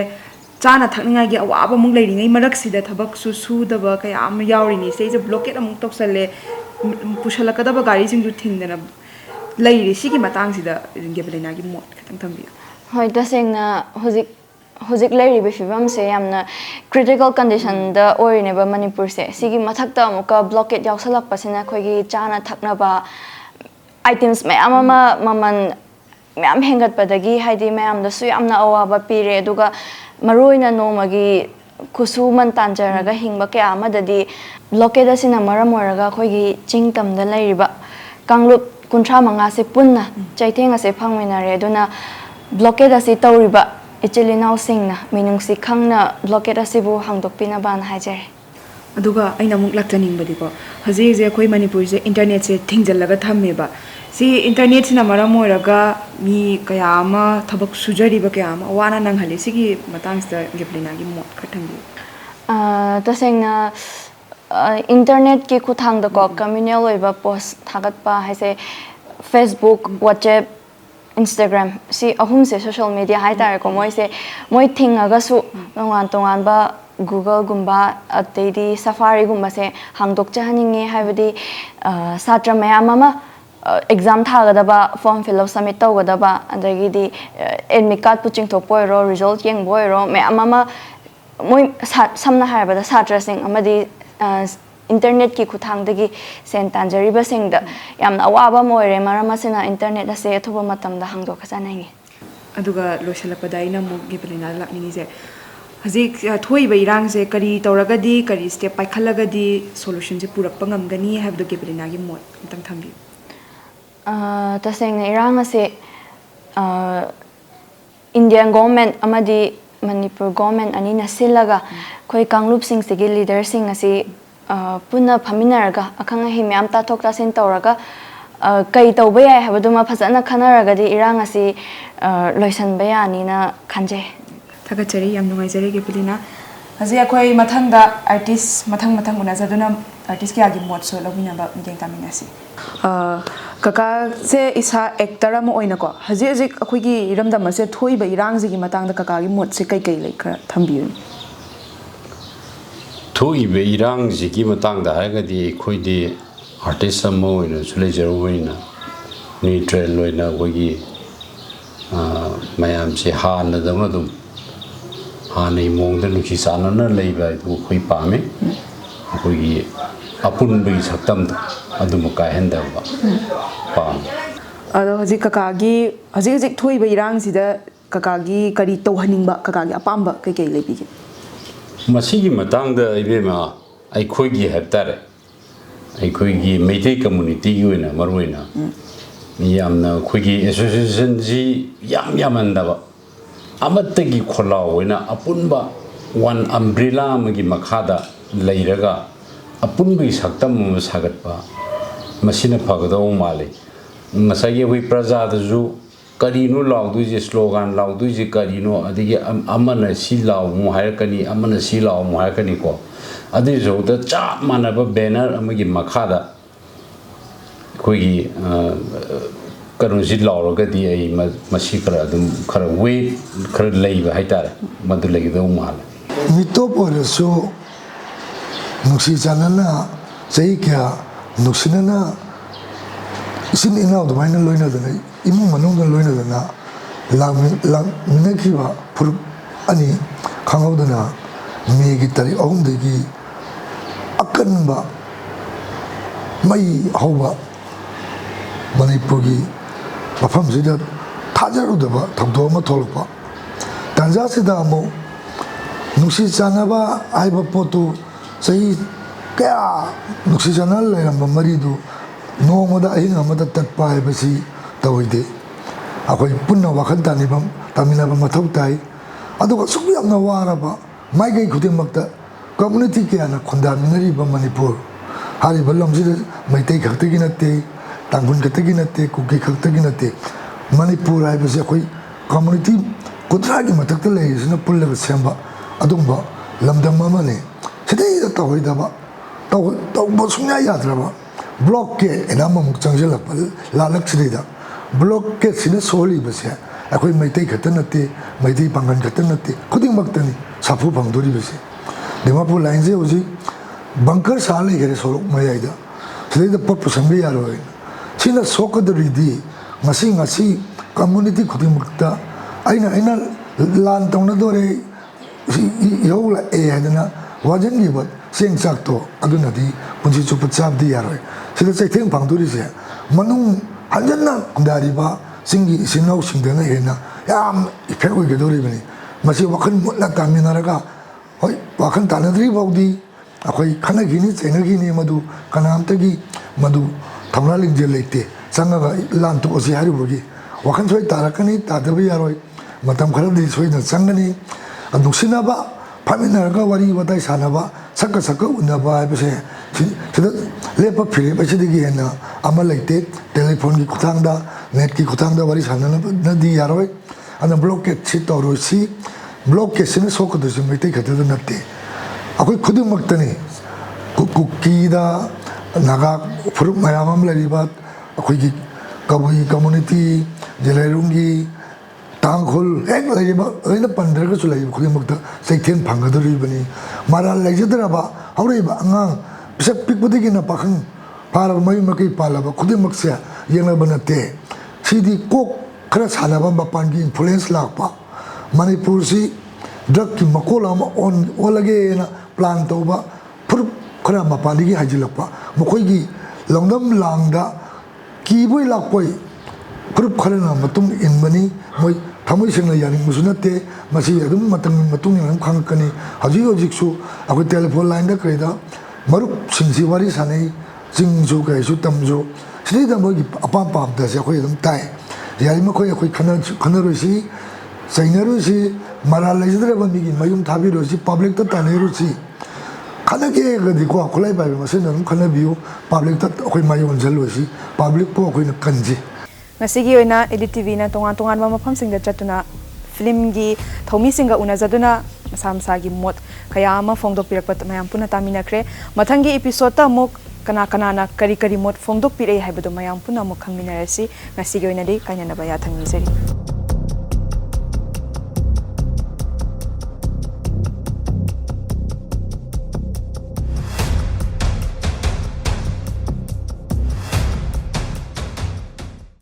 चाना थकनिंगागी अवाबा मुक लैरिङै मरक्सिदा थबक सुदबा कया अम यावरिनि सेजे ब्लॉकेट अमुक तोक्सल्ले पुशलकदबा गाड़ी सिंजु थिंगदना लैरि सिगी मतांगसिदा गेबलेनागी मोट खतंग थंबि होय तसेंगना हुजिक लेरिबे फिबम से यामना क्रिटिकल कंडीशन द ओरिनेबा मणिपुर से सिगी मथक्ता अमुका ब्लॉकेट यावसलकपसिना खोगी चाना थकनबा आइटम्स मयाम अमा ममन मयाम हेंगतपदगी हाइदी मयामदसु यामना अवाबा पीरे अदुगा मरोइना नोमगी खुसुमन तांजरगा हिंगबा कया अमददी ब्लॉकेट असिना मरम ओरगा खोगी चिंगतमदा लेरिबा कांगलुप 35 से पुन्ना चैथेंग असे फंगमिनारे अदुना ब्लॉकेट असी तौरिबा इचिलिनाउ सिंगना मिनुंगसी खंगना ब्लॉकेट असिबु हांगदोकपिनाबान हाइजरे अदुगा अइना मुक लाक्तनिंगबदिको हजे जे अखोइ मणिपुर से इंटरनेट से थिंगजलगा थम्मेबा सी इंटरनेट सिना मरम ओरगा मी कया अमा थबक सुजरिबा कया अमा वाना नंगहले सिगी मतांगसदा गेप्लिनागी मोट खथंगी तसेंगना इंटरनेट की खुथांगदको कम्युनल ओइबा पोस्ट थागतपा हाइसे फेसबुक व्हाट्सएप इंस्टाग्राम सी अहुम से सोशल मीडिया हाई तारेको मोइसे मोइ थिंगगसु तोंगान तोंगानबा गूगल गुम्बा अतैदी सफारी गुम्बा से हांगदोक चाहनिंगे हाइबदी छात्र मयाम अमा एग्जाम थागदबा फॉर्म फिलअप सबमिट तौगदबा अदगिदी एडमिट कार्ड पुचिंग थोपोइरो रिजल्ट येंगबोइरो मयाम अमा मोइ समना हाइबदा छात्रसिंग अमदी इंटरनेट की खुथांगदगी सेन तांजरिबसिंगदा यामना अवाबा मोइरे मरमसिना इंटरनेट असे अथुबा मतमदा हांगदोखसानाइगे अदुगा लोइसलकपदा अइना मुक गेप्लिना लाक्निङिजे हजिक थोइबा इरांगसे करी तौरगदी करी स्टेप पाइखलगदी सोल्यूशन से पुरक्पा ngamgani हाइबदो गेप्लिनागी मोट तंग थंबि तसेंगना इरांग असे इंडियन गवर्नमेंट अमदी मणिपुर गवर्नमेंट अनिना सिलगा खोइ कांगलुप सिंग सिगी लीडर सिंग असी पुनः फमिनरगा अखंग हि म्याम ताथोक तासिन तौरगा कई तौबा याय हाबदुमा फजना खनरगदी इरांग असी लोइसनबा यानीना खंजे थागचरी याम नुंगाइजरे गेप्लिना हजे अखोइ मथंगदा आर्टिस्ट मथंग उनाजदुना आर्टिस्ट के आगे मोट सो लबिनाबा मिदें तामिनासी कका से इसा एक्टर अमा ओइनको हजे हजे अखोइगी इरमदम से थोइबा इरांगजिगी मतांगदा ककागी मोट से कई लेखरा थंबियु थोइबे इरांगजिगी मतांगदा हागदी खोइदी आर्टिस्ट अमा ओइना सुलेजरवइना न्यूट्रल ओइना खोइगी मयाम से हानदम दुम हानै मोंगदा नुखि सानना लेबा खोइ पामे खोइगी अपुनबगी सक्तम अदुम काहेंदबा पाम अदो हजे ककागी हजे थोइबा इरांगसिदा ककागी करी तौहनिंगबा ककागी अपाम्बा कई लेबिगे मसीगी मतंगदा इबेमा अखोइगी हेप्तारे अखोइगी मेइतै कम्युनिटी की ओइना मरोइना यामना खोइगी एसोसिएशन जी यामंदबा ꯑꯃꯠꯇꯒꯤ ꯈꯣꯜꯂꯥꯎ ꯑꯣꯏꯅ ꯑꯄꯨꯟꯕ ꯋꯥꯟ ꯑꯝꯕ꯭ꯔꯦꯂꯥ ꯑꯃꯒꯤ ꯃꯈꯥꯗ ꯂꯩꯔꯒ ꯑꯄꯨꯟꯕꯒꯤ ꯁꯛꯇꯝ ꯑꯃ ꯁꯥꯒꯠꯄ ꯃꯁꯤꯅ ꯐꯒꯗꯧꯕ ꯃꯥꯜꯂꯤ ꯉꯁꯥꯏꯒꯤ ꯑꯩꯈꯣꯏ ꯄ꯭ꯔꯖꯥꯗꯁꯨ ꯀꯔꯤꯅꯣ ꯂꯥꯎꯗꯣꯏꯁꯦ ꯁ꯭ꯂꯣꯒꯥꯟ ꯂꯥꯎꯗꯣꯏꯁꯦ ꯀꯔꯤꯅꯣ ꯑꯗꯒꯤ ꯑꯃꯅ ꯁꯤ ꯂꯥꯎꯃꯨ ꯍꯥꯏꯔꯛꯀꯅꯤ ꯑꯃꯅ ꯁꯤ ꯂꯥꯎꯃꯨ ꯍꯥꯏꯔꯛꯀꯅꯤꯀꯣ ꯑꯗꯨꯏꯁꯨꯗ ꯆꯞ ꯃꯥꯟꯅꯕ ꯕꯦꯅꯔ ꯑꯃꯒꯤ ꯃꯈꯥꯗ ꯑꯩꯈꯣꯏꯒꯤ ꯀꯩꯅꯣꯁꯤ ꯂꯥꯎꯔꯒꯗꯤ ꯑꯩ ꯃꯁꯤ ꯈꯔ ꯑꯗꯨꯝ ꯈꯔ ꯋꯦꯠ ꯈꯔ ꯂꯩꯕ ꯍꯥꯏꯇꯥꯔꯦ ꯃꯗꯨ ꯂꯩꯒꯗꯧꯕ ꯃꯥꯜꯂꯦ ꯃꯤꯇꯣꯞ ꯑꯣꯏꯔꯁꯨ ꯅꯨꯡꯁꯤ ꯆꯥꯟꯅꯅ ꯆꯍꯤ ꯀꯌꯥ ꯅꯨꯡꯁꯤꯅꯅ ꯏꯆꯤꯟ ꯏꯅꯥꯎ ꯑꯗꯨꯃꯥꯏꯅ ꯂꯣꯏꯅꯗꯅ ꯏꯃꯨꯡ ꯃꯅꯨꯡꯗ ꯂꯣꯏꯅꯗꯅ ꯂꯥꯛꯃꯤꯟꯅꯈꯤꯕ ꯐꯨꯔꯨꯞ ꯑꯅꯤ ꯈꯪꯍꯧꯗꯅ ꯃꯦꯒꯤ ꯇꯥꯔꯤꯛ 3 ꯑꯀꯟꯕ ꯃꯩ ꯍꯧꯕ ꯃꯅꯤꯄꯨꯔꯒꯤ ꯃꯐꯝꯁꯤꯗ ꯊꯥꯖꯔꯨꯗꯕ ꯊꯧꯗꯣꯛ ꯑꯃ ꯊꯣꯛꯂꯛꯄ ꯇꯥꯟꯖꯥꯁꯤꯗ ꯑꯃꯨꯛ ꯅꯨꯡꯁꯤ ꯆꯥꯟꯅꯕ ꯍꯥꯏꯕ ꯄꯣꯠꯇꯨ ꯆꯍꯤ ꯀꯌꯥ ꯅꯨꯡꯁꯤ ꯆꯥꯟꯅꯅ ꯂꯩꯔꯝꯕ ꯃꯔꯤꯗꯨ ꯅꯣꯡꯃꯗ ꯑꯍꯤꯡ ꯑꯃꯗ ꯇꯠꯄ ꯍꯥꯏꯕꯁꯤ ꯇꯧꯏꯗꯦ ꯑꯩꯈꯣꯏ ꯄꯨꯟꯅ ꯋꯥꯈꯜ ꯇꯥꯃꯤꯟꯅꯕ ꯃꯊꯧ ꯇꯥꯏ ꯑꯗꯨꯒ ꯑꯁꯨꯛ ꯌꯥꯝꯅ ꯋꯥꯔꯕ ꯃꯥꯏꯀꯩ ꯈꯨꯗꯤꯡꯃꯛꯇ ꯀꯝꯃꯨꯅꯤꯇꯤ ꯀꯌꯥꯅ ꯈꯨꯟꯗꯥꯃꯤꯟꯅꯔꯤꯕ ꯃꯅꯤꯄꯨꯔ ꯍꯥꯏꯔꯤꯕ ꯂꯝꯁꯤꯗ ꯃꯩꯇꯩ ꯈꯛꯇꯒꯤ ꯅꯠꯇꯦ ꯇꯥꯡꯈꯨꯜ ꯈꯛꯇꯒꯤ ꯅꯠꯇꯦ ꯀꯨꯀꯤ ꯈꯛꯇꯒꯤ ꯅꯠꯇꯦ ꯃꯅꯤꯄꯨꯔ ꯍꯥꯏꯕꯁꯤ ꯑꯩꯈꯣꯏ ꯀꯝꯃꯨꯅꯤꯇꯤ 30ꯒꯤ ꯃꯊꯛꯇ ꯂꯩꯔꯤꯁꯤꯅ ꯄꯨꯜꯂꯒ ꯁꯦꯝꯕ ꯑꯗꯨꯒꯨꯝꯕ ꯂꯝꯗꯝ ꯑꯃꯅꯤ ꯁꯤꯗꯩꯗ ꯇꯧꯍꯩꯗꯕ ꯇꯧꯕ ꯁꯨꯡꯌꯥ ꯌꯥꯗ꯭ꯔꯕ ꯕ꯭ꯂꯣꯛꯀꯦꯠ ꯑꯅ ꯑꯃꯃꯨꯛ ꯆꯪꯁꯤꯜꯂꯛꯄ ꯂꯥꯜꯂꯛꯁꯤꯗꯩꯗ ꯕ꯭ꯂꯣꯛꯀꯦꯠꯁꯤꯅ ꯁꯣꯛꯍꯜꯂꯤꯕꯁꯦ ꯑꯩꯈꯣꯏ ꯃꯩꯇꯩ ꯈꯛꯇ ꯅꯠꯇꯦ ꯃꯩꯇꯩ ꯄꯥꯡꯒꯜ ꯈꯛꯇ ꯅꯠꯇꯦ ꯈꯨꯗꯤꯡꯃꯛꯇꯅꯤ ꯁꯥꯐꯨ ꯐꯪꯗꯣꯔꯤꯕꯁꯦ ꯗꯤꯃꯥꯄꯨꯔ ꯂꯥꯏꯟꯁꯦ ꯍꯧꯖꯤꯛ ꯕꯪꯀꯔ ꯁꯥ ꯂꯩꯈꯔꯦ ꯁꯣꯔꯣꯛ ꯃꯌꯥꯏꯗ ꯁꯤꯗꯩꯗ ꯄꯣꯠ ꯄꯨꯁꯟꯕ ꯌꯥꯔꯣꯏ ꯁꯤꯅ ꯁꯣꯛꯀꯗꯧꯔꯤꯗꯤ ꯉꯁꯤ ꯀꯝꯃꯨꯅꯤꯇꯤ ꯈꯨꯗꯤꯡꯃꯛꯇ ꯑꯩꯅ ꯂꯥꯟ ꯇꯧꯅꯗꯣꯔꯦ ꯏꯍꯧ ꯂꯥꯛꯑꯦ ꯍꯥꯏꯗꯅ ꯋꯥꯖꯟꯈꯤꯕ ꯆꯦꯡ ꯆꯥꯛꯇꯣ ꯑꯗꯨꯅꯗꯤ ꯄꯨꯟꯁꯤ ꯆꯨꯞꯄ ꯆꯥꯕꯗꯤ ꯌꯥꯔꯣꯏ ꯁꯤꯗ ꯆꯩꯊꯦꯡ ꯐꯪꯗꯣꯔꯤꯁꯦ ꯃꯅꯨꯡ ꯍꯟꯖꯟꯅ ꯈꯨꯟꯗꯥꯔꯤꯕ ꯆꯤꯡꯒꯤ ꯏꯆꯤꯟ ꯏꯅꯥꯎꯁꯤꯡꯗꯅ ꯍꯦꯟꯅ ꯌꯥꯝ ꯏꯐꯦꯛ ꯑꯣꯏꯒꯗꯧꯔꯤꯕꯅꯤ ꯃꯁꯤ ꯋꯥꯈꯜ ꯃꯨꯟꯅ ꯇꯥꯃꯤꯟꯅꯔꯒ ꯍꯣꯏ ꯋꯥꯈꯜ ꯇꯥꯟꯅꯗ꯭ꯔꯤ ꯐꯥꯎꯗꯤ ꯑꯩꯈꯣꯏ ꯈꯟꯅꯈꯤꯅꯤ ꯆꯩꯅꯈꯤꯅꯤ ꯃꯗꯨ ꯀꯅꯥꯝꯇꯒꯤ ꯃꯗු ꯊꯧꯅꯥ ꯂꯤꯡꯖꯦꯜ ꯂꯩꯇꯦ ꯆꯪꯉꯒ ꯂꯥꯟ ꯇꯣꯛꯑꯁꯤ ꯍꯥꯏꯔꯨꯕꯒꯤ ꯋꯥꯈꯜ ꯁꯣꯏ ꯇꯥꯔꯛꯀꯅꯤ ꯇꯥꯗꯕ ꯌꯥꯔꯣꯏ ꯃꯇꯝ ꯈꯔꯗꯤ ꯁꯣꯏꯗꯅ ꯆꯪꯒꯅꯤ ꯅꯨꯡꯁꯤꯅꯕ ꯐꯝꯃꯤꯟꯅꯔꯒ ꯋꯥꯔꯤ ꯋꯥꯇꯥꯏ ꯁꯥꯟꯅꯕ ꯁꯛꯀ ꯎꯅꯕ ꯍꯥꯏꯕꯁꯦ ꯁꯤꯗ ꯂꯦꯞꯄ ꯐꯤꯔꯦꯞ ꯑꯁꯤꯗꯒꯤ ꯍꯦꯟꯅ ꯑꯃ ꯂꯩꯇꯦ ꯇꯦꯂꯤꯐꯣꯟꯒꯤ ꯈꯨꯠꯊꯥꯡꯗ ꯅꯦꯠꯀꯤ ꯈꯨꯠꯊꯥꯡꯗ ꯋꯥꯔꯤ ꯁꯥꯟꯅꯅꯕꯗꯤ ꯌꯥꯔꯣꯏ ꯑꯗꯨꯅ ꯕ꯭ꯂꯣꯀꯦꯠꯁꯤ ꯇꯧꯔꯣꯏꯁꯤ ꯕ꯭ꯂꯣꯀꯦꯠꯁꯤꯅ ꯁꯣꯛꯀꯗꯣꯏꯁꯤ ꯃꯩꯇꯩ ꯈꯛꯇꯗ ꯅꯠꯇꯦ ꯑꯩꯈꯣꯏ ꯈꯨꯗꯤꯡꯃꯛꯇꯅꯤ ꯀꯨꯀꯤꯗ ꯅꯥꯒꯥ ꯐꯨꯔꯨꯞ ꯃꯌꯥꯝ ꯑꯃ ꯂꯩꯔꯤꯕ ꯑꯩꯈꯣꯏꯒꯤ ꯀꯕꯨꯏ ꯀꯝꯃꯨꯅꯤꯇꯤ ꯖꯦꯂꯥꯏꯔꯣꯡꯒꯤ ꯇꯥꯡꯈꯨꯜ ꯍꯦꯛ ꯂꯩꯔꯤꯕ ꯂꯣꯏꯅ ꯄꯟꯗ꯭ꯔꯒꯁꯨ ꯂꯩꯔꯤꯕ ꯈꯨꯗꯤꯡꯃꯛꯇ ꯆꯩꯊꯦꯡ ꯐꯪꯒꯗꯧꯔꯤꯕꯅꯤ ꯃꯔꯥꯜ ꯂꯩꯖꯗ꯭ꯔꯕ ꯍꯧꯔꯛꯏꯕ ꯑꯉꯥꯡ ꯄꯤꯁꯛ ꯄꯤꯛꯄꯗꯒꯤꯅ ꯄꯥꯈꯪ ꯐꯥꯔꯕ ꯃꯌꯨꯝ ꯃꯀꯩ ꯄꯥꯜꯂꯕ ꯈꯨꯗꯤꯡꯃꯛꯁꯦ ꯌꯦꯡꯅꯕ ꯅꯠꯇꯦ ꯁꯤꯗꯤ ꯀꯣꯛ ꯈꯔ ꯁꯥꯟꯅꯕ ꯃꯄꯥꯟꯒꯤ ꯏꯟꯐ꯭ꯂꯨꯌꯦꯟꯁ ꯂꯥꯛꯄ ꯃꯅꯤꯄꯨꯔꯁꯤ ꯗ꯭ꯔꯒꯀꯤ ꯃꯀꯣꯜ ꯑꯃ ꯑꯣꯜꯂꯒꯦꯅ ꯄ꯭ꯂꯥꯟ ꯇꯧꯕ ꯐꯨꯔꯨꯞ ꯈꯔ ꯃꯄꯥꯟꯗꯒꯤ ꯍꯥꯏꯖꯤꯜꯂꯛꯄ ꯃꯈꯣꯏꯒꯤ ꯂꯧꯅꯝ ꯂꯥꯡꯗ ꯀꯤꯕꯣꯏ ꯂꯥꯛꯄꯣꯏ ꯐꯨꯔꯨꯞ ꯈꯔꯅ ꯃꯇꯨꯡ ꯏꯟꯕꯅꯤ ꯃꯣꯏ ꯊꯃꯣꯏ ꯁꯦꯡꯅ ꯌꯥꯅꯤꯡꯕꯁꯨ ꯅꯠꯇꯦ ꯃꯁꯤ ꯑꯗꯨꯝ ꯃꯇꯝꯒꯤ ꯃꯇꯨꯡ ꯏꯟꯅ ꯑꯗꯨꯝ ꯈꯪꯉꯛꯀꯅꯤ ꯍꯧꯖꯤꯛꯁꯨ ꯑꯩꯈꯣꯏ ꯇꯦꯂꯤꯐꯣꯟ ꯂꯥꯏꯟꯗ ꯀꯩꯗ ꯃꯔꯨꯞꯁꯤꯡꯁꯤ ꯋꯥꯔꯤ ꯁꯥꯟꯅꯩ ꯆꯤꯡꯁꯨ ꯀꯩꯁꯨ ꯇꯝꯁꯨ ꯁꯤꯗꯩꯗ ꯃꯣꯏꯒꯤ ꯑꯄꯥꯝ ꯄꯥꯝꯗꯁꯦ ꯑꯩꯈꯣꯏ ꯑꯗꯨꯝ ꯇꯥꯏ ꯌꯥꯔꯤꯃꯈꯣꯏ ꯑꯩꯈꯣꯏ ꯈꯟꯅꯔꯣꯏꯁꯤ ꯆꯩꯅꯔꯨꯁꯤ ꯃꯔꯥꯜ ꯂꯩꯖꯗ꯭ꯔꯕ ꯃꯤꯒꯤ ꯃꯌꯨꯝ ꯊꯥꯕꯤꯔꯨꯁꯤ ꯄꯥꯕ꯭ꯂꯤꯛꯇ ꯇꯥꯟꯅꯔꯨꯁꯤ ꯈꯟꯅꯒꯦꯒꯗꯤꯀꯣ ꯈꯨꯠꯂꯥꯏ ꯄꯥꯏꯕ ꯃꯁꯦꯟ ꯑꯗꯨꯝ ꯈꯟꯅꯕꯤꯌꯨ ꯄꯥꯕ꯭ꯂꯤꯛꯇ ꯑꯩꯈꯣꯏ ꯃꯥꯌꯣꯟꯁꯤꯜꯂꯣꯏꯁꯤ ꯄꯥꯕ꯭ꯂꯤꯛꯄꯨ ꯑꯩꯈꯣꯏꯅ ꯀꯟꯁꯤ ꯉꯁꯤꯒꯤ ꯑꯣꯏꯅ ꯏꯂꯤꯠ ꯇꯤꯚꯤꯅ ꯇꯣꯉꯥꯟꯕ ꯃꯐꯝꯁꯤꯡꯗ ꯆꯠꯇꯨꯅ ꯐꯤल्मꯒꯤ ꯊꯧꯃꯤꯁꯤꯡꯒ ꯎꯅꯖꯗꯨꯅ ꯃꯁꯥ ꯃꯁꯥꯒꯤ ꯃꯣꯠ ꯀꯌꯥ ꯑꯃ ꯐꯣꯡꯗꯣꯛꯄꯤꯔꯛꯄ ꯃꯌꯥꯝ ꯄꯨꯟꯅ ꯇꯥꯃꯤꯟꯅꯈ꯭ꯔꯦ ꯃꯊꯪꯒꯤ ꯏꯄꯤꯁꯣꯗꯇ ꯑꯃꯨꯛ ꯀꯅꯥꯅ ꯀꯔꯤ ꯃꯣꯠ ꯐꯣꯡꯗꯣꯛꯄꯤꯔꯛꯏ ꯍꯥꯏꯕꯗꯨ ꯃꯌꯥꯝ ꯄꯨꯟꯅ ꯑꯃꯨꯛ ꯈꯪꯃꯤꯟꯅꯔꯁꯤ ꯉꯁꯤꯒꯤ ꯑꯣꯏꯅꯗꯤ ꯀꯥꯏꯅꯅꯕ ꯌꯥꯊꯪ ꯅꯤꯖꯔꯤ